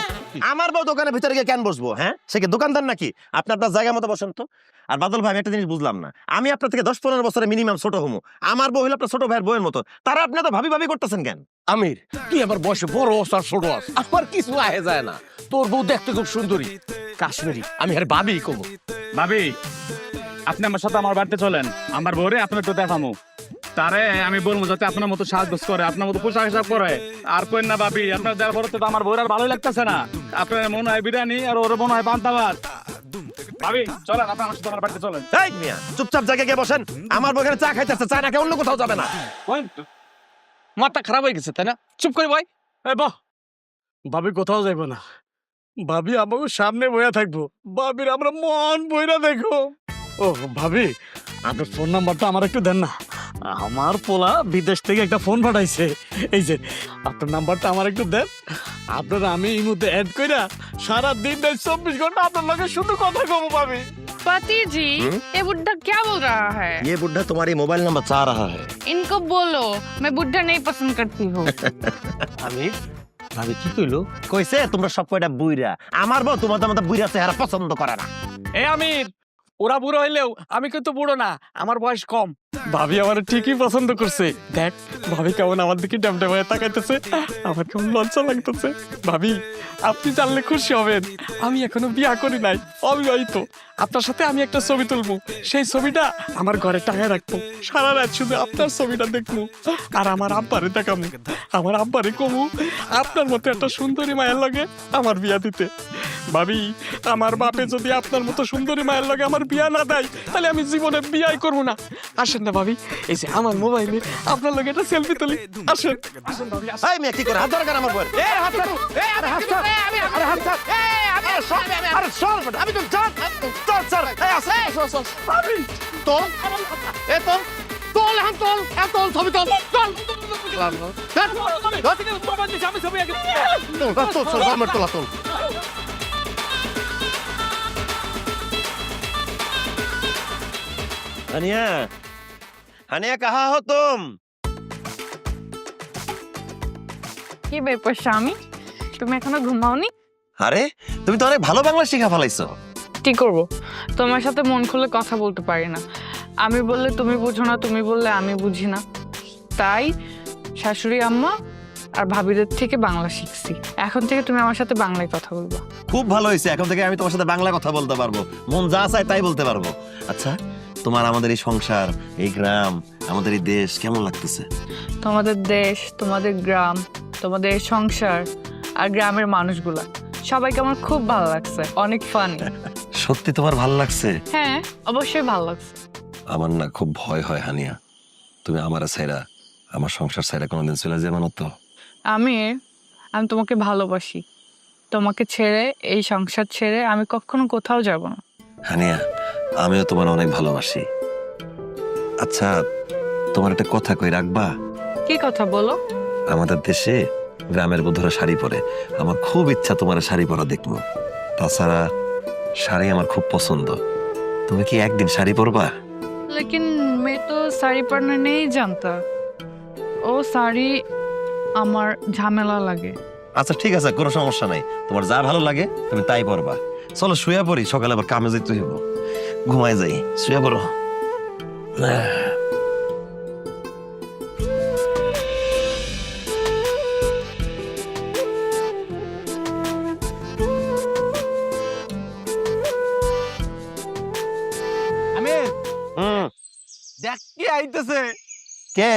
আমার বউ দোকানের ভিতরে গিয়ে কেন বসবো? হ্যাঁ, সে কি দোকানদার নাকি? আপনি আপনার জায়গা মতো বসেন তো। আর বাদল ভাই, আমি একটা জিনিস বুঝলাম না, আমি আপনার থেকে 10-15 বছরের মিনিমাম ছোট হমু, আমার বউ হলো আপনার ছোট ভাইয়ের বউয়ের মতো, তারা আপনি তো ভাবি ভাবি করতেছেন কেন? আমির, তুই আমার বয়সে বড় হস আর ছোট হস, আমার কিছু আহে যায় না। তোর বউ দেখতে খুব সুন্দরী, কাশ্মীরি, আমি আরে ভাবি কমু। ভাবি, আপনি আমার সাথে আমার বাড়িতে চলেন, আমার বউরে আপনার তো দেখামু, তারে আমি বলবো যাতে আপনার মতো সাজগোজ করে, আপনার মতো পোশাক আশাক করে। আর কইন না ভাবি, আপনার দেওয়ার পরে তো আমার বউর আর ভালোই লাগতেছে না, আপনার মনে হয় বিরিয়ানি আর ওর মনে হয় পান্তা ভাত। ভাবি চলেন, আপনি আমার সাথে আমার বাড়িতে চলেন। এই মিয়া, চুপচাপ জায়গায় গিয়ে বসেন, আমার বউ এখানে চা খাইতেছে, চা না খেয়ে অন্য কোথাও যাবে না। মাথা খারাপ হয়ে গেছে তাই না? চুপ করে ভাই। এই বাহ, ভাবি কোথাও যাইবো না, ভাবি আমাকে সামনে বইয়া থাকবো, ভাবির আমরা মন বইরা দেখো। ও ভাবি, আপনার ফোন নাম্বারটা আমার একটু দেন না, আমার পোলা বিদেশ থেকে একটা ফোন পাঠাইছে, এই যে আপনার নাম্বারটা আমার একটু দেন। আপনার আমি এই মুহূর্তে অ্যাড কইরা সারা দিন 24 ঘন্টা আপনার লগে শুধু কথা কব ভাবি। पति जी ये बुड्ढा क्या बोल रहा है? ये बुढ़ा तुम्हारी मोबाइल नंबर चाह रहा है। इनको बोलो मैं बुड्ढा नहीं पसंद करती हूँ। আমি ভাবি কি কইলো? কইছে তোমরা সব কয়টা বুইরা, আমার বউ তোমাদের মতো বুইরা চেহারা পছন্দ করে না। এ আমির, ওরা বুড়ো হইলেও আমি কিন্তু বুড়ো না, আমার বয়স কম। ভাবি আমার ঠিকই পছন্দ করছে, দেখ ভাবি কেমন আমার দিকে ড্যামড্যাম হয়ে তাকাইতেছে, আমার কেমন লজ্জা লাগতেছে। ভাবি আপনি জানলে খুশি হবেন, আমি এখনো বিয়া করি নাই, অবিবাহিত। আপনার সাথে আমি একটা ছবি তুলবো, সেই ছবিটা আমার ঘরে টাঙায় রাখবো, সারা রাত শুধু আপনার ছবিটা দেখবো, আর আমার আব্বারে দেখাবো, আমার আব্বারে কমু আপনার মতো একটা সুন্দরী মায়ের লগে আমার বিয়া দিতে। ভাবি আমার বাপে যদি আপনার মতো সুন্দরী মায়ের লগে আমার বিয়া না দেয়, তাহলে আমি জীবনে বিয়াই করবো না। আসেন না ভাবি, এই যে আমার মোবাইলে আপনার লগে একটা সেলফি তুলি, আসেন আসেন ভাবি। এই মেয়ে কি করে হাত ধরে কেন আমার বউ? এই হাত ধর, এই আরে হাত ধর, আরে হাত ধর, এই আমি সর, আরে সর, আমি তো জান, চল চল, এই আসে, ভাবি তো, এ তো চল এখন চল চল ছবি চল চল আমি ছবি আগে তোলা চল হানিয়া হানিয়া কাহা হো তুম? কি ব্যাপার স্বামী, তুমি এখনো ঘুমাওনি? আরে তুমি তো অনেক ভালো বাংলা শিখা ফেলাইছো। কি করব, তোমার সাথে মন খুলে কথা বলতে পারি না। আমি বললে তুমি বুঝো না, তুমি বললে আমি বুঝি না। তাই শাশুড়ি আম্মা আর ভাবিদের থেকে বাংলা শিখছি। এখন থেকে তুমি আমার সাথে বাংলায় কথা বলবা। খুব ভালো হয়েছে, এখন থেকে আমি তোমার সাথে বাংলা কথা বলতে পারবো, মন যা চায় তাই বলতে পারবো। আচ্ছা, তোমার আমাদের এই সংসার, এই গ্রাম, আমাদের এই দেশ কেমন লাগতেছে? তোমাদের দেশ, তোমাদের গ্রাম, তোমাদের এই সংসার আর গ্রামের মানুষগুলা সবাইকে আমার খুব ভালো লাগছে, অনেক ফানি। সত্যি তোমার ভালো লাগছে? হ্যাঁ, অবশ্যই ভালো লাগছে। আমার না খুব ভয় হয় হানিয়া, তুমি আমার ছাইরা, আমার সংসার ছাইরা কোনোদিন চলে যাবে না তো? আমি তোমাকে ভালোবাসি, তোমাকে ছেড়ে, এই সংসার ছেড়ে আমি কখনো কোথাও যাব না। হানিয়া, আমিও তোমার অনেক ভালোবাসি। আচ্ছা, তোমার একটা কথা কই, রাখবা? কি কথা বলো? আমাদের দেশে গ্রামের বধূরা শাড়ি পরে, আমার খুব ইচ্ছা তোমার শাড়ি পরা দেখবো। তাছাড়া শাড়ি আমার খুব পছন্দ, তুমি কি একদিন শাড়ি পরবা? लेकिन मैं तो साड़ी पहनना नहीं जानता, ও শাড়ি আমার ঝামেলা লাগে। আচ্ছা ঠিক আছে, কোনো সমস্যা নাই, তোমার যা ভালো লাগে তুমি তাই পরবা। চলো শুয়ে পড়ি, সকালে আবার কামে যেতে হইব। ঘুমায় যাই, শুয়ে পড়ো। আমি হুম, দেখ কি আইতেছে। কে?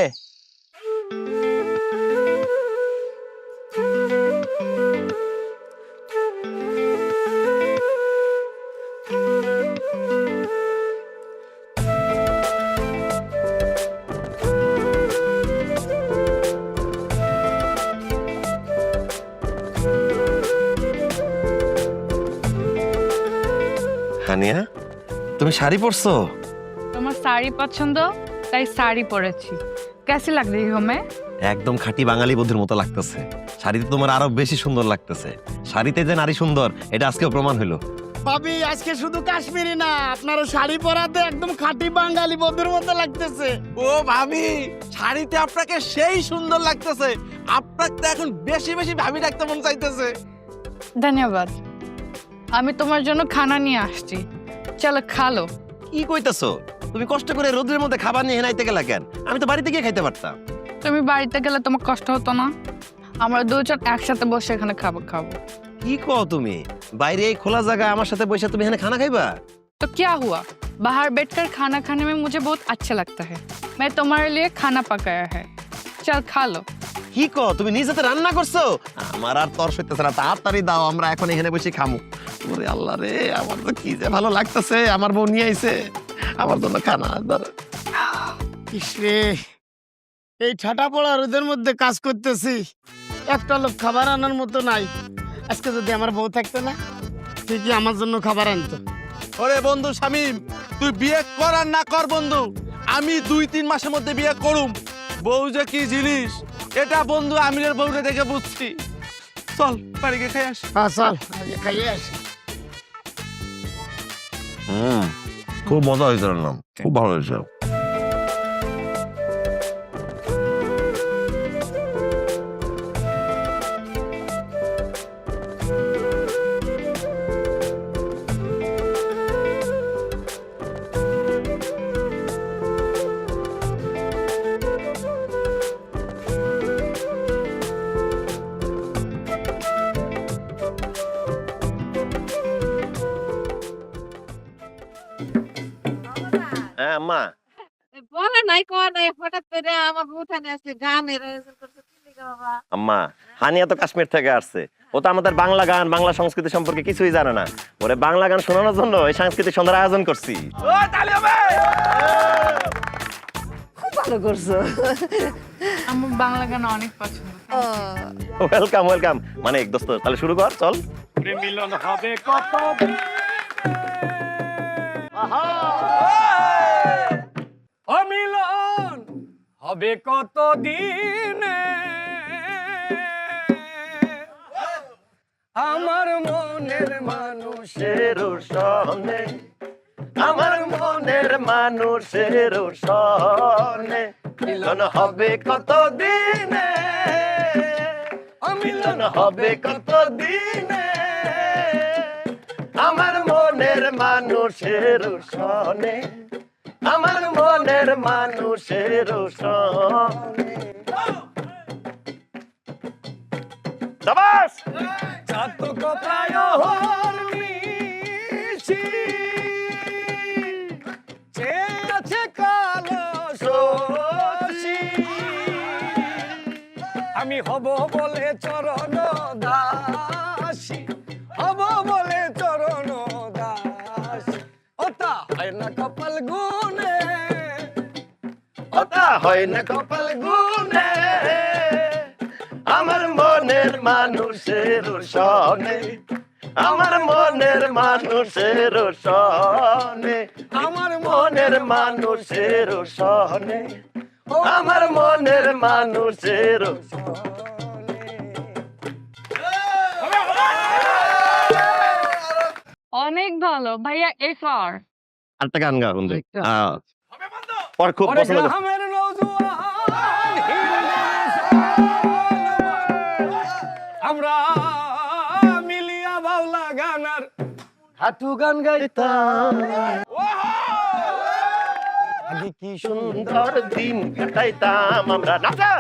হানিয়া, তুমি শাড়ি পরছো? তোমার শাড়ি পছন্দ তাই শাড়ি পরেছি। কেসি লাগ রही हो मैं? একদম খাঁটি বাঙালি বধূর মতো লাগতেছে। শাড়িতে তোমার আরো বেশি সুন্দর লাগতেছে। শাড়িতে যে নারী সুন্দর, এটা আজকেও প্রমাণ হইলো। ভাবি আজকে শুধু কাশ্মীরি না, আপনার শাড়ি পরাতে একদম খাঁটি বাঙালি বন্ধুর মতো লাগতেছে। ও ভাবি, শাড়িতে আপনাকে সেই সুন্দর লাগতেছে, আপনাকে তো এখন বেশি বেশি ভাবি ডাকতে মন চাইতেছে। ধন্যবাদ। আমি তোমার জন্য খানা নিয়ে আসছি, চলো খালো। কি কইতাছো? তুমি কষ্ট করে রোদের মধ্যে খাবার নিয়ে হেনাইতে গেলা কেন? আমি তো বাড়িতে গিয়ে খাইতে পারতাম। তুমি বাড়িতে গেলে তোমার কষ্ট হতো না? আমরা দুজন একসাথে বসে এখানে খাবো। কি কও তুমি? বাইরে এই খোলা জায়গা আমার সাথে বসে তুমি এখানে খানা খাইবা? तो क्या हुआ, बाहर बैठकर खाना खाने में मुझे बहुत अच्छा लगता है। मैं तुम्हारे लिए खाना पकाया है, चल खा लो। কি কও? তুমি নিজেতে রান্না করছো? আমার আর তর সইতেছে না, তাড়াতাড়ি দাও, আমরা এখন এখানে বসে খামু। ওরে আল্লাহ রে, আমার তো কি যে ভালো লাগতেছে, আমার বউ নিয়ে আইছে আমার জন্য খানা। ইসরে, এই ঠাটা পড়া রোদের মধ্যে কাজ করতেছি, একটা লোক খাবার আনার মতো নাই। আজকে যদি আমার বউ থাকতো না, ঠিকই আমার জন্য খাবার আনতো। ওরে বন্ধু শামিম, তুই বিয়ে কর আর না কর বন্ধু, আমি 2-3 মাসের মধ্যে বিয়ে করুম। বউ যে কি জিনিস, এটা বন্ধু আমিরের বউরে দেখে বুঝছি। চল বাড়ি গিয়ে খাই আসি। হ্যাঁ চল, আগে খাইয়ে আসি। খুব মজা হয়েছে রান্না, খুব ভালো হয়েছে। হ্যাঁ আম্মা, বলা নাই কর নাই, হঠাৎ করে আমার উঠানে আসলে গানের আয়োজন করতে কি লিখা বাবা? আম্মা, হানিয়া তো কাশ্মীর থেকে আসছে, ও তো আমাদের বাংলা গান, বাংলা সংস্কৃতি সম্পর্কে কিছুই জানে না। ওরে বাংলা গান শোনানোর জন্য এই সাংস্কৃতিক সন্ধ্যার আয়োজন করছি। খুব ভালো করছো। আমার বাংলা গান অনেক পছন্দ। Welcome welcome. মানে এক দোস্ত, তাহলে শুরু কর, চল। মিলন হবে কত ও মিলন হবে কত দিনে আমার মনের মানুষের সনে আমার মনের মানুষের সনে মিলন হবে কত দিনে মিলন হবে কত দিনে আমার মনের মানুষের সনে আমার মনের মানুষের সনে শাবাশ চাত কথায় হরমিছি চেয়েছে কালো সচি আমি হব বলে চরণ দাসী হব বলে চরণ দাসী ওটা হয় না কপাল গুনে ওটা হয় না কপাল গুনে আমার মনের মানুষের সনে আমার মনের মানুষের সনে আমার মনের মানুষের সনে আমার মনের মানুষের অনেক ভালো ভাইয়া এফআর আরেকটা গান গা বন্ধু পর খুব পছন্দ করছি। গ্রামের নওজোয়ান আমরা মিলিয়া বাউলা গানার হাঁটু গান গাইতাম আগে কি সুন্দর দিন কাটাইতাম আমরা নাচা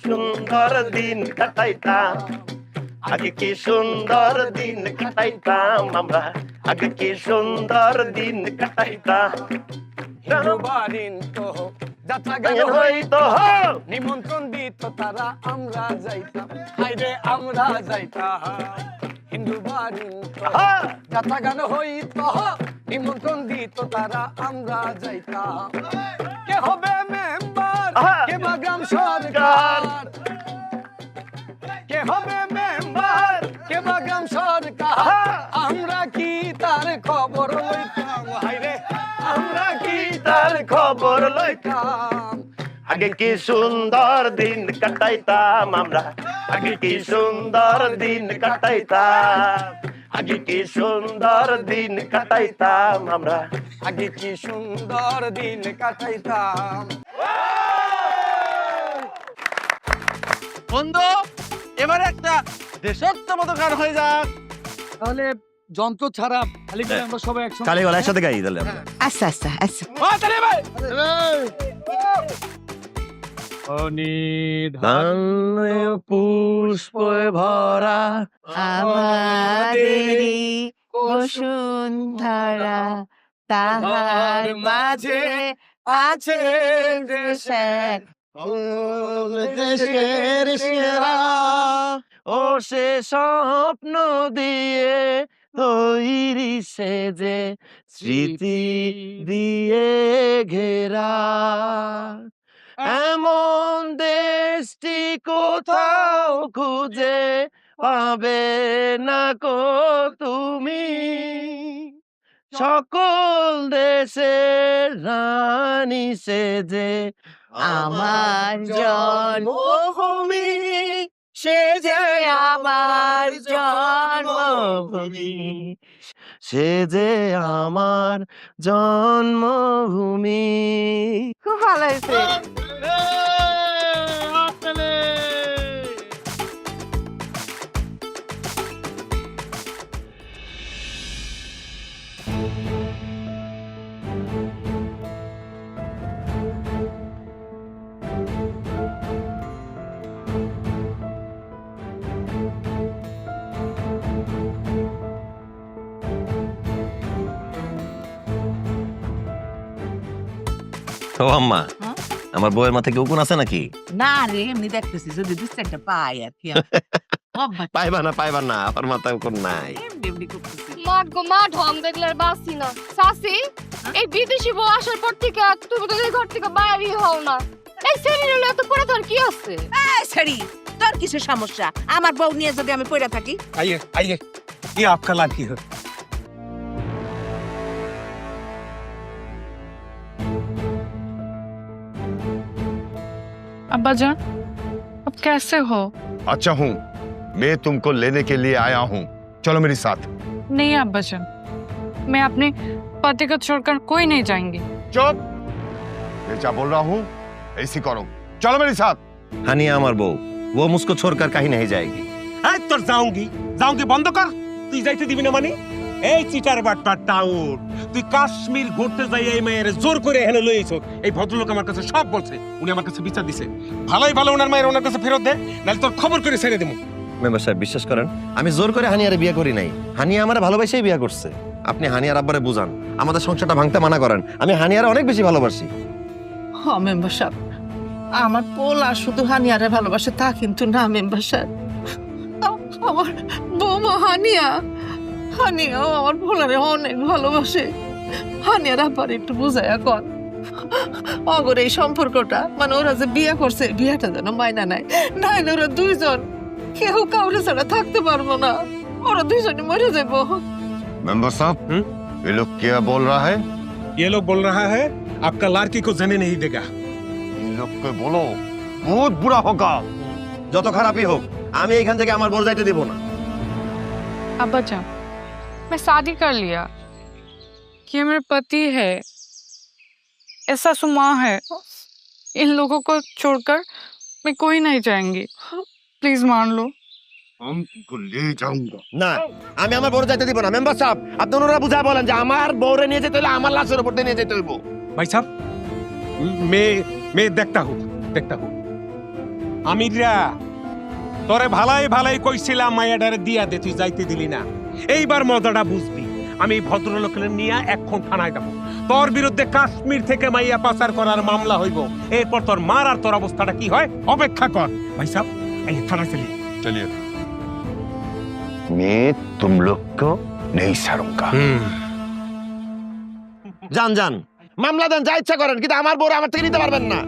সুন্দর দিন কাটাইতাম আগে কি সুন্দর দিন কাটাইতাম আমরা আগে কি সুন্দর দিন কাটাইতাম বাড়িন তো যাত্রা গান হইতো নিমন্ত্রণ দিত তারা আমরা যাইতাম হাইরে আমরা যাইতাম হিন্দু বাড়িন তো যাত্রা গান হইতো নিমন্ত্রণ দিত তারা আমরা যাইতাম কে হবে মেম্বার কে বা গ্রাম সরকার কে হবে মেম্বার কে বা গ্রাম সরকার আমরা কি তার খবর লইতাম হাইরে আমরা কি তার খবর লইতাম আগে কি সুন্দর দিন কাটাইতাম আমরা আগে কি সুন্দর দিন কাটাইতাম আগে কি সুন্দর দিন কাটাইতাম আমরা আগে কি সুন্দর দিন কাটাইতাম বন্ধু এবারে একটা দেশাত্মবোধক গান হয়ে যাক। তাহলে যন্ত্র ছাড়া খালি করে আমরা সবাই একসঙ্গে কালী গলা একসাথে গাই তাহলে আমরা আচ্ছা আচ্ছা আচ্ছা পুষ্পে ভরা আমাদেরই বসুন্ধরা তাহার মাঝে আছে দেশের দেশের সেরা ও সে স্বপ্ন দিয়ে তৈরি সেজে স্মৃতি দিয়ে ঘেরা এমন দেশটি কোথাও খুঁজে পাবে না কো তুমি সকল দেশের রানী সেজে আমার জন্মভূমি সে যে আমার জন্মভূমি সে যে আমার জন্মভূমি খুব ভালো হয়েছে ও আম্মা আমার বউয়ের মাথায় কি উকুন আছে নাকি না রে এমনি দেখতেছি যদি দু চারটা পাই আর কি পাইবা না আমার মাথায় উকুন নাই এমনি এমনি করতেছি মাঠ গো মা ঢং দেখলে আর বাসি না সাসি এই বিদেশি বউ আসার পর থেকে তুমি তো এই ঘর থেকে বাইরে হও না এই শরীরে এত পড়ে তোর কি আছে এই ছেড়ি তোর কিসের সমস্যা আমার বউ নিয়ে যদি আমি পড়ে থাকি आइए आइए ये आपका लाठी है अब्बा जान अब कैसे हो? अच्छा हूँ, मैं तुमको लेने के लिए आया हूँ, चलो मेरे साथ। नहीं अब्बा जान, मैं अपने पति को छोड़कर कोई नहीं जाएंगी। चुप, मैं क्या बोल रहा हूँ ऐसी करो, चलो मेरे साथ। हानिया আমার বউ, वो मुझको छोड़कर कहीं नहीं जाएगी। এই তোর যাওঙ্গি বন্ধ কর। তুই যাইতে দিবি না মানে? এই চিটার বাটপার টাউট, তুই কাশ্মীর ঘুরতে যাই এই মেয়ের জোর করে এখানে লই আইছ। এই ভদ্রলোক আমার কাছে সব বলছে, উনি আমার কাছে বিচার দিছে। ভালোই ভালো ওনার মায়ের ওনার কাছে ফেরত দে, নাহলে তোর খবর করে ছেড়ে দেবো। মেম্বার সাহেব বিশ্বাস করেন, আমি জোর করে হানিয়ারে বিয়ে করি নাই। হানিয়া আমার ভালোবাসেই বিয়ে করছে। আপনি হানিয়ার আব্বারে বুঝান, আমাদের সংসারটা ভাঙতে মানা করেন। আমি হানিয়ারে অনেক বেশি ভালোবাসি। হ্যাঁ মেম্বার সাহেব, আমার পোলা শুধু হানিয়ারে ভালোবাসে তা কিন্তু না মেম্বার সাহেব। আমার বৌমা হানিয়াও আমার পোলারে অনেক ভালোবাসে। হানিয়ার আব্বার একটু বুঝাইয়া কর, অগর এই সম্পর্কটা মানে ওরা যে বিয়ে করছে বিয়েটা যেন মাইনা নাই, নাইলে ওরা দুইজন কেউ কাউরে ছাড়া থাকতে পারবো না, ওরা দুইজনে মরে যাবো। मेंबर साहब, ये लोग क्या बोल रहा है? ये लोग बोल रहा है आपका लड़की को जाने नहीं देगा। इन लोग को बोलो बहुत बुरा होगा। যত খারাপই হোক আমি এখান থেকে আমার বউ যাইতে দেব না। अब्बा जान, मैं शादी कर लिया, ये मेरे पति है, ऐसा सुमा है, इन लोगों को छोड़कर मैं कोई नहीं जाएंगी, प्लीज मान लो। हम तुमको ले जाऊंगा। না, আমি আমার বউ যাইতে দিব না। মেম্বার সাহেব, আপনি ওনারা বুঝায় বলেন যে আমার বউরে নিয়ে যেতে হলে আমার লাশের উপর দিয়ে নিয়ে যেতে হইব। भाई साहब, मैं देखता हूँ আমিরা তোরে ভালাই কইছিলাম মায়াডারে দিয়া দে, তুই যাইতে দিলি না। এইবার মজাটা বুঝবি। আমি ভদ্রলোকের নিয়ে এখন থানায় যাবো, তোর বিরুদ্ধে কাশ্মীর থেকে মাইয়া পাচার করার মামলা হইব। এরপর তোর মার আর তোর অবস্থাটা কি হয় অপেক্ষা কর। ভাই সাহেব, এই থানায় চলি। चलिए, मैं तुम लोग को नहीं छोड़ूंगा। যান মামলা দেন, যা ইচ্ছা করেন, কিন্তু আমার বউরে আমার থেকে নিতে পারবেন না।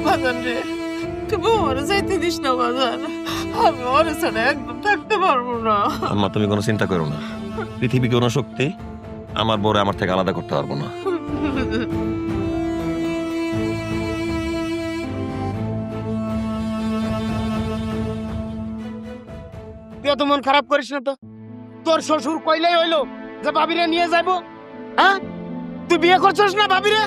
বাজান রে, তুই বউরে যাইতে দিস না বাজান, আমি ওরে ছাড়া একদম থাকতে পারবো না। আম্মা তুমি কোনো চিন্তা করো না, পৃথিবী কোনো শক্তি আমার বউরে আমার থেকে আলাদা করতে পারবো না। তুই তো মন খারাপ করিস না তো। তোর শ্বশুর কইলেই হইলো যে ভাবিরে নিয়ে যাইবো। হ্যাঁ, তুই বিয়ে করছিস না ভাবিরে?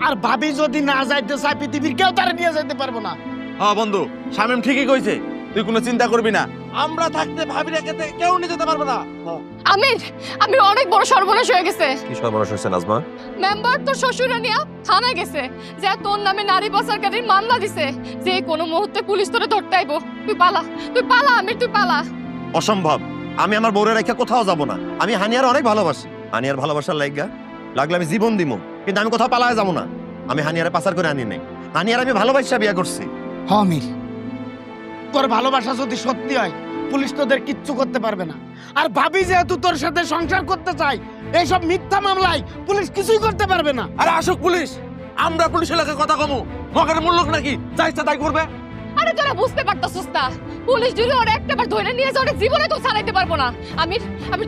আর ভাবি যদি না যাইতে চায় পৃথিবীর কেউ তারে নিয়ে যাইতে পারবো না। হ্যাঁ বন্ধু, শামিম ঠিকই কইছে, তুই কোনো চিন্তা করবি না। আমরা থাকতে ভাবিরে কেউ নিয়ে যেতে পারবে না। আমি অনেক বড় সর্বনাশ হয়ে গেছে। কি সর্বনাশ হয়েছে নাজমা? মেম্বার তোর শ্বশুর নিয়ে থানায় গেছে, যে তোর নামে নারী পাচারকারীর মামলা দিছে, যে কোনো মুহূর্তে পুলিশ তোরে ধরতে আইবো। তুই পালা আমির, তুই পালা। অসম্ভব, আমি আমার বউরে রেখে কোথাও যাব না। আমি হানিয়ার অনেক ভালোবাসি, হানিয়ার ভালোবাসার লাগলে আমি জীবন দিব, কিন্তু আমি কোথাও পালায় যাব না। আমি হানিয়ারে পাচার করে আনি নাই, হানিয়ার আমি ভালোবাসা বিয়ে করছি। হ্যাঁ আমির, তোর ভালোবাসা যদি সত্যি হয় পুলিশ তোদের কিচ্ছু করতে পারবে না। আর ভাবি যেহেতু তোর সাথে সংসার করতে চাই, এইসব মিথ্যা মামলায় পুলিশ কিছুই করতে পারবে না। আরে আসুক পুলিশ, আমরা পুলিশের লাগে কথা কমু, মগের মূল্য নাকি যা ইচ্ছা তাই করবে। আরে তোরা বুঝতে পারতাছিস না, পুলিশ যদি ওরা একটাবার ধরে নিয়ে যায়, জীবনে তো ছাড়াইতে পারবো না। আমির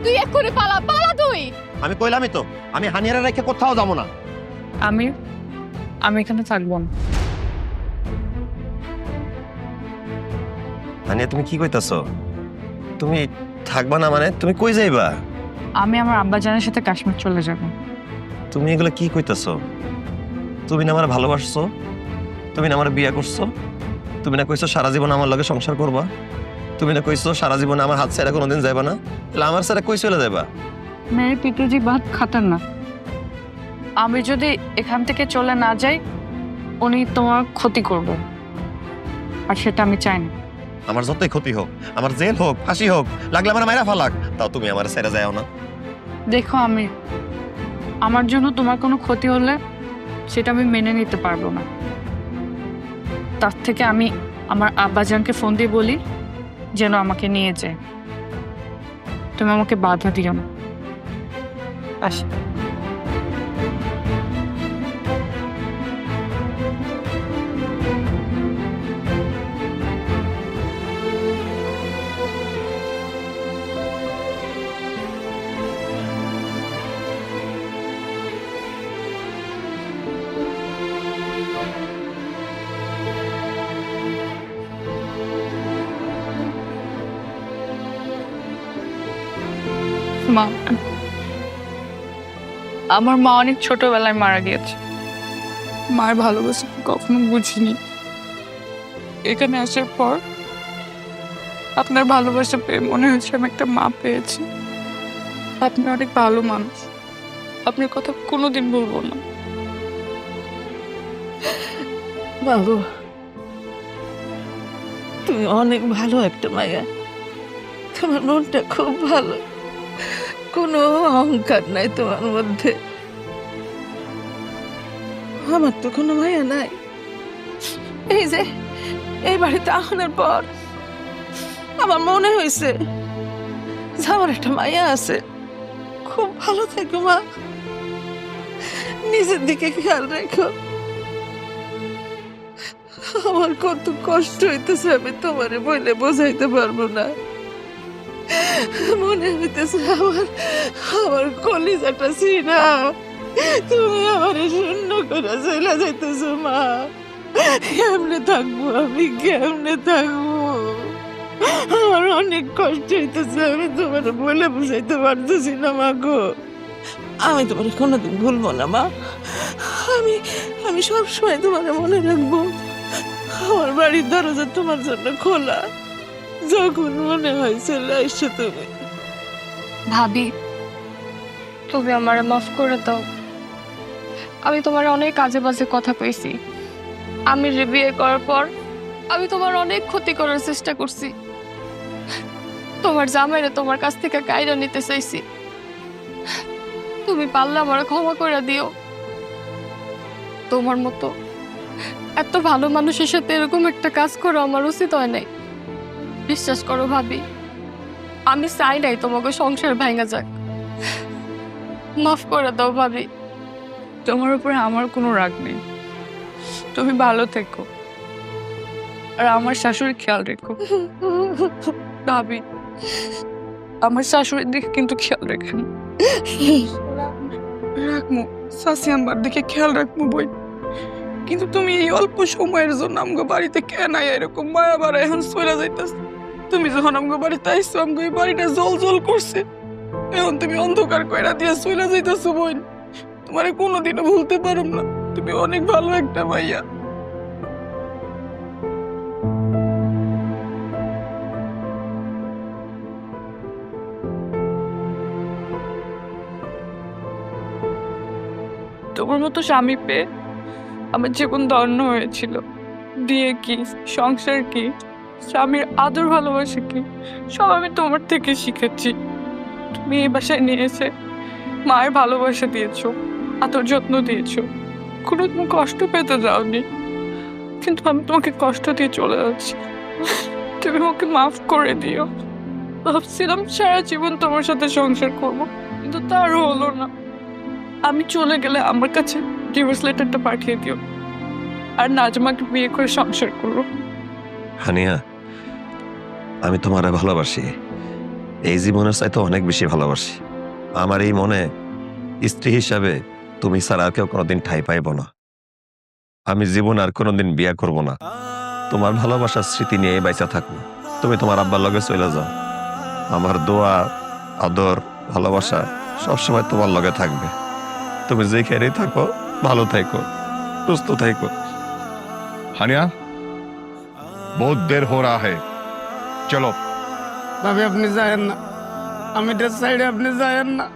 তুই এক্ষুনি পালা তুই। আমি কইলামই তো, আমি হানিয়ারে রেখে কোথাও যাব না। আমি এখানে থাকবো না। হানিয়া তুমি কি কইতাছো? তুমি থাকবা না মানে তুমি কই যাইবা? আমি আমার আব্বাজানের সাথে কাশ্মীর চলে যাব। তুমি এগুলো কি কইতাছো? তুমি না আমার ভালোবাসছো, তুমি না আমার বিয়ে করছো, তুমি না কইছো সারা জীবন আমার লগে সংসার করবা, তুমি না কইছো সারা জীবন আমার হাত ছেড়ে কোনোদিন যাইবা না, তাহলে আমার ছেড়ে কই চলে যাইবা? মেরে পিতাজি বাত খাতার না, আমি যদি এখান থেকে চলে না যাই উনি তোমার ক্ষতি করবে, আর সেটা আমি চাই না। আমার যতই ক্ষতি হোক, আমার জেল হোক, ফাঁসি হোক, লাগলে আমার মায়েরা ফালাক, তাও তুমি আমার ছেড়ে যাও না। দেখো আমি, আমার জন্য তোমার কোনো ক্ষতি হলে সেটা আমি মেনে নিতে পারবো না। তার থেকে আমি আমার আব্বাজানকে ফোন দিয়ে বলি যেন আমাকে নিয়ে যায়। তুমি আমাকে বাধা দিও না। আসি। মা, আমার মা অনেক ছোটবেলায় মারা গিয়েছে। মায়ের ভালোবাসা কখনো বুঝিনি। এখানে আসার পর আপনার ভালোবাসা পেয়ে মনে হচ্ছে আমি একটা মা পেয়েছি। আপনি অনেক ভালো মানুষ, আপনার কথা কোনোদিন বলবো না। বাবু, তুমি অনেক ভালো একটা মায়া। তোমার মনটা খুব ভালো, কোনো অহংকার নাই তোমার মধ্যে। আমার তো কোনো মায়া নাই। এই যে এই বাড়িতে আসার পর আমার মনে হয়েছে যে আমার একটা মায়া আছে। খুব ভালো থেকো মা, নিজের দিকে খেয়াল রেখো। আমার কত কষ্ট হইতেছে আমি তোমারে বলে বোঝাইতে পারবো না। মনে হইতেছে আমার কলিজাটা ছিনা তুমি আমার শূন্য করে চলে যাইতেছো মা। কেমনে থাকবো আমি, কেমনে থাকবো? আমার অনেক কষ্ট হইতেছে, আমি তোমার বলে বুঝাইতে পারতেছি না মা গো। আমি তোমার কোনোদিন ভুলবো না মা। আমি সবসময় তোমার মনে রাখবো। আমার বাড়ির দরজা তোমার জন্য খোলা, যখন মনে হয় চলে এসো তুমি। ভাবি, তুমি আমারে মাফ করে দাও। আমি তোমার অনেক আজে বাজে কথা কইছি। আমি বিয়ে করার পর আমি তোমার অনেক ক্ষতি করার চেষ্টা করছি। তোমার জামাইরে তোমার কাছ থেকে কাইরা নিতে চাইছি। তুমি পারলে আমার ক্ষমা করে দিও। তোমার মতো এত ভালো মানুষের সাথে এরকম একটা কাজ করা আমার উচিত হয় নাই। বিশ্বাস করো ভাবি, আমি চাই নাই তোমাকে সংসার ভাঙা যাক। মাফ করে দাও ভাবি। তোমার উপরে আমার কোনো রাগ নেই। তুমি ভালো থেকো, আর আমার শাশুড়ির খেয়াল রেখো। ভাবি, আমার শাশুড়ির দিকে কিন্তু খেয়াল রেখেন। রাখমু শাশি আমার দিকে খেয়াল রাখমু বই। কিন্তু তুমি এই অল্প সময়ের জন্য আমগো বাড়িতে কেন এরকম মায়া বাড়া এখন চলে যাইতাছ? তুমি যখন আমগো বাড়িতে আইসো আমগো এই বাড়িটা জল জল করছে, এখন তুমি অন্ধকার কইরা দিয়ে চলে যাইতাছো বোন। তোমারে কোনোদিনও ভুলতে পারব না। তুমি অনেক ভালো একটা মাইয়া। তোমার মতো স্বামী পেয়ে আমার জীবন ধন্য হয়েছিল। বিয়ে কি, সংসার কি, স্বামীর আদর ভালোবাসা কি, সব আমি তোমার থেকে শিখেছি। তুমি এই বাসায় নিয়ে এসে মায়ের ভালোবাসা দিয়েছো, আদর যত্ন দিয়েছো, কোনো তুমি কষ্ট পেতে যাওনি। কিন্তু আমি তোমাকে কষ্ট দিয়ে চলে যাচ্ছি, তুমি আমাকে মাফ করে দিও। ভাবছিলাম সারা জীবন তোমার সাথে সংসার করব, কিন্তু তারও হলো না। আমি চলে গেলে আমার কাছে ডিভোর্স লেটারটা পাঠিয়ে দিও, আর নাজমাকে বিয়ে করে সংসার করো। হানিয়া, আমি তোমারে ভালোবাসি, এই জীবনের চাইতে অনেক বেশি ভালোবাসি। আমার এই মনে স্ত্রী হিসাবে তুমি ছাড়া আর কেউ কোনোদিন ঠাঁই পাইব না। আমি জীবন আর কোনোদিন বিয়ে করব না। তোমার ভালোবাসার স্মৃতি নিয়ে বাইচা থাকবো। তুমি তোমার আব্বার লগে চলে যাও। আমার দোয়া, আদর, ভালোবাসা সবসময় তোমার লগে থাকবে। তুমি যেখানেই থাকো ভালো থাকো, সুস্থ থাকো। हानिया बहुत देर हो रहा है, चलो। ভাবি আপনি যায়েন না, আমি সাইডে আপনি যায়েন না।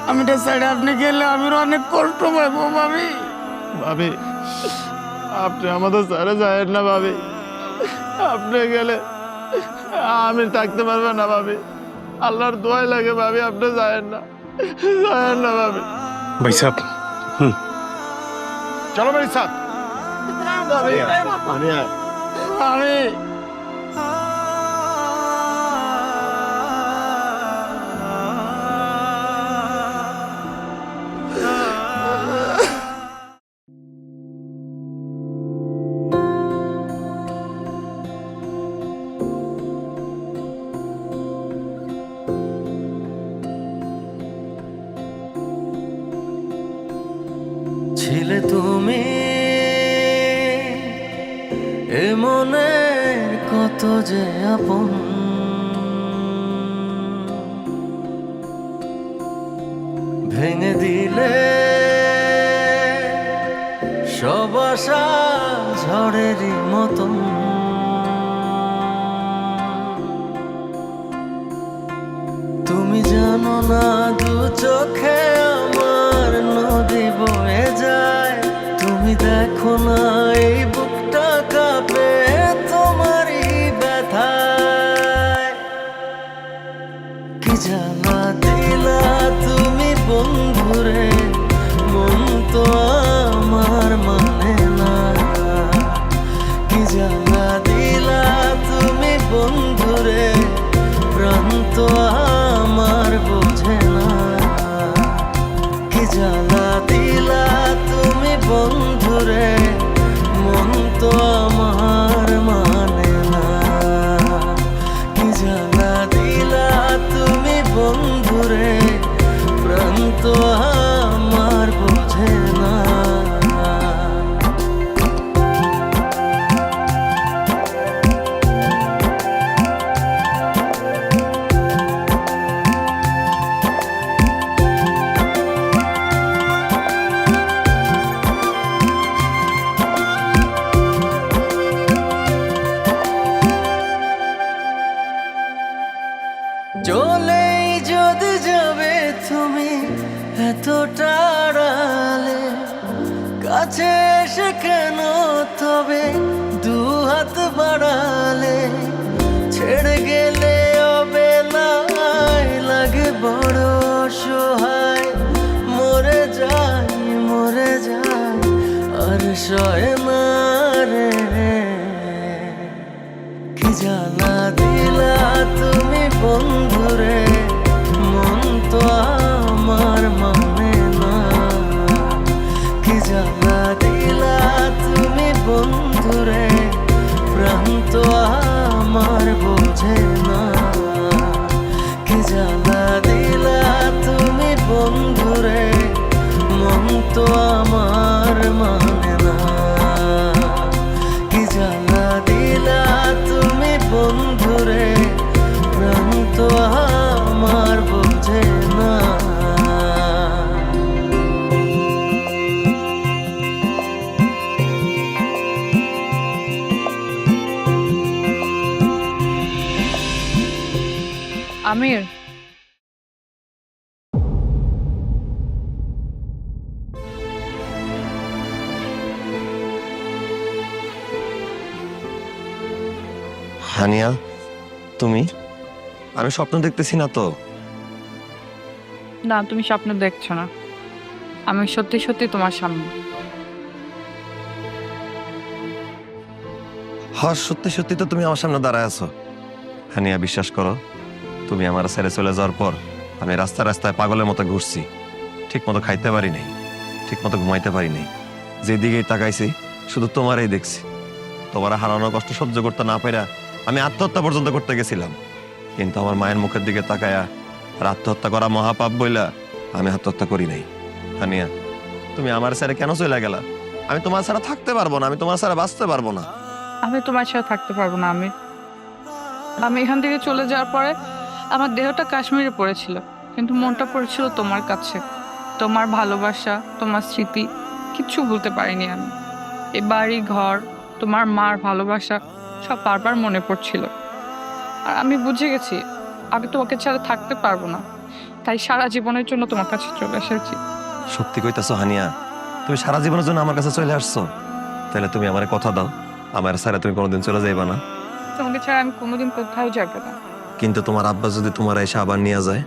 আমি সাইডে আপনি গেলে আমি অনেক কষ্ট পাবো ভাবি। ভাবি আপনি আমাদের সাইডে যায়েন না ভাবি। আপনি গেলে আমি থাকতে পারবো না ভাবি। আল্লাহর দোয়াই লাগে ভাবি, আপনি যায়েন না, যায়েন না ভাবি। ভাই সাহেব, चलो मेरे साथ। আমি ছিলে তুমি এ মনে, কত যে আপন ভেঙে দিলে সব আশা ঝড়েরই মতন। তুমি জানো না দু চোখে আমার নদী বয়ে যায়, তুমি দেখো না এই বুকটা কাঁপে তোমারই ব্যথায়। কি জ্বালা দিলা তুমি বন্ধুরে, মন তো আমার মানে না। কি জ্বালা দিলা তুমি বন্ধুরে, প্রাণ তো আমার বোঝে না। কি জ্বালা দিলা তুমি বন্ধুরে, মন তো আমার মানে না। কি জ্বালা দিলা তুমি বন্ধুরে, প্রাণ তো আমার বোঝে না। চলেই যদি যাবে তুমি এতটা আড়ালে, কাছে এসে কেন তবে দু হাত বাড়ালে। ছেড়ে গেলে অবেলায় লাগে বড় অসহায়, মরে যাই আর সয় না রে। কি জ্বালা দিলা তুমি বন্ধুরে, মন তো আমার মানে না। কি জ্বালা দিলা তুমি বন্ধুরে, প্রাণ তো আমার বোঝে না। কি জ্বালা দিলা তুমি বন্ধুরে, মন তো আমার মানে না। কি জ্বালা দিলা তুমি বন্ধুরে, প্রাণ তো আমার বোঝে না। আমির, হানিয়া, তুমি? আমি স্বপ্ন দেখতেছি না তো? না তুমি স্বপ্ন দেখছো না, আমি সত্যি সত্যি তোমার সামনে। সত্যি সত্যি তো তুমি আমার সামনে দাঁড়ায় আছো। হানিয়া, বিশ্বাস করো, তুমি আমার ছেড়ে চলে যাওয়ার পর আমি রাস্তায় রাস্তায় পাগলের মতো ঘুরছি। ঠিক মতো খাইতে পারি নাই, ঠিক মতো ঘুমাইতে পারি নাই। যেদিকেই তাকাইছি শুধু তোমারই দেখছি। তোমার হারানোর কষ্ট সহ্য করতে না পারা আমি আত্মহত্যা পর্যন্ত করতে গেছিলাম, কিন্তু আমার মায়ের মুখের দিকে তাকায়া আর আত্মহত্যা করা মহাপাপ বইলা আমি আত্মহত্যা করি নাই। হানিয়া, তুমি আমার ছেড়ে কেন চলে গেলা? আমি তোমার ছাড়া থাকতে পারবো না, আমি তোমার ছাড়া বাঁচতে পারবো না। আমি তোমার সাথে থাকতে পারবো না আমির। আমি এখান থেকে চলে যাওয়ার পরে আমার দেহটা কাশ্মীরে পড়েছিল, কিন্তু মনটা পড়েছিল তোমার কাছে। তোমার ভালোবাসা, তোমার স্মৃতি কিচ্ছু ভুলতে পারিনি আমি। এই বাড়ি ঘর, তোমার মার ভালোবাসা সব বারবার মনে পড়ছিল। আর আমি বুঝে গেছি আমি তোমাকে ছাড়া থাকতে পারবো না, তাই সারা জীবনের জন্য তোমার কাছে চলে এসেছি। সত্যি কইতাছো হানিয়া? তুমি সারা জীবনের জন্য আমার কাছে চলে আসছো? তাহলে তুমি আমার কথা দাও, আমার ছাড়া তুমি কোনোদিন চলে যাইবা না। তোমাকে ছাড়া আমি কোনোদিন কোথাও যাবো না। কিন্তু তোমার আব্বা যদি তোমার এসে আবার নিয়ে যায়?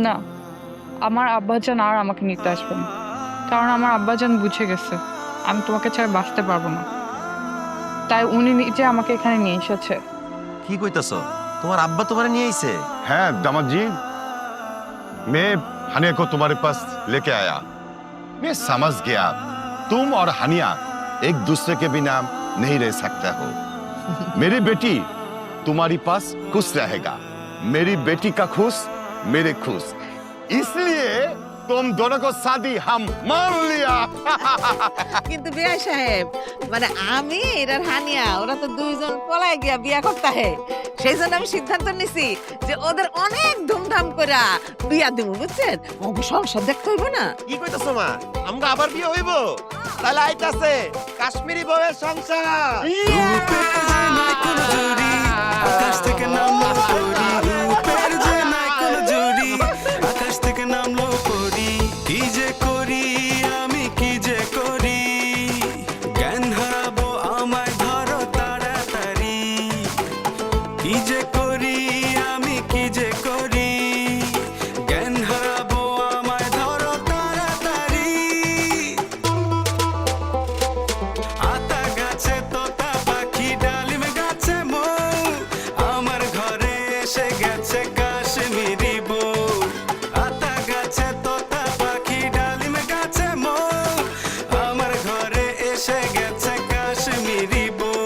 না, আমার আব্বাজান আর আমাকে নিতে আসবে না, কারণ আমার আব্বাজান বুঝে গেছে আমি তোমাকে ছাড়া বাঁচতে পারবো না, তাই উনি নিজে আমাকে এখানে নিয়ে এসেছে। কি কইতাছো? তোমার আব্বা তোমারে নিয়ে আইছে? हाँ दामाद जी, मैं हनिया को तुम्हारे पास लेके आया। मैं समझ गया तुम और हनिया एक दूसरे के बिना नहीं रह सकते हो। मेरी बेटी तुम्हारी पास खुश रहेगा, मेरी बेटी का खुश मेरे खुश, इसलिए तुम दोनों को शादी हम मान लिया কিন্তু বিয়া সাহেব মানে আমি আর হানিয়া ওরা তো দুইজন পলায় গিয়া বিয়া করতে হয় সেই জন্য আমি সিদ্ধান্ত নিছি যে ওদের অনেক ধুমধাম করে বিয়া দেবো বুঝছেন ওকে সংসার দেখতে হইব না কি কইতাছো মা আমরা আবার বিয়ে হইব তাহলে আইতাছে কাশ্মীরি বউয়ের সংসার রূপের যে নাই কোনো জুড়ি আকাশ থেকে নামলো পরি রূপের যে নাই কোনো জুড়ি আকাশ থেকে নামলো পরি কি যে করি আমি কি যে করি জ্ঞান হারাবো আমায় ধরো তাড়াতাড়ি কি যে করি আমি কি যে করি জ্ঞান হারাবো আমায় ধরো তাড়াতাড়ি আতা গাছে তোতা পাখি ডালিম গাছে মৌ আমার ঘরে এসে গেছে কাশ্মীরি বউ আতা গাছে তোতা পাখি ডালিম গাছে মৌ আমার ঘরে এসে গেছে কাশ্মীরি বউ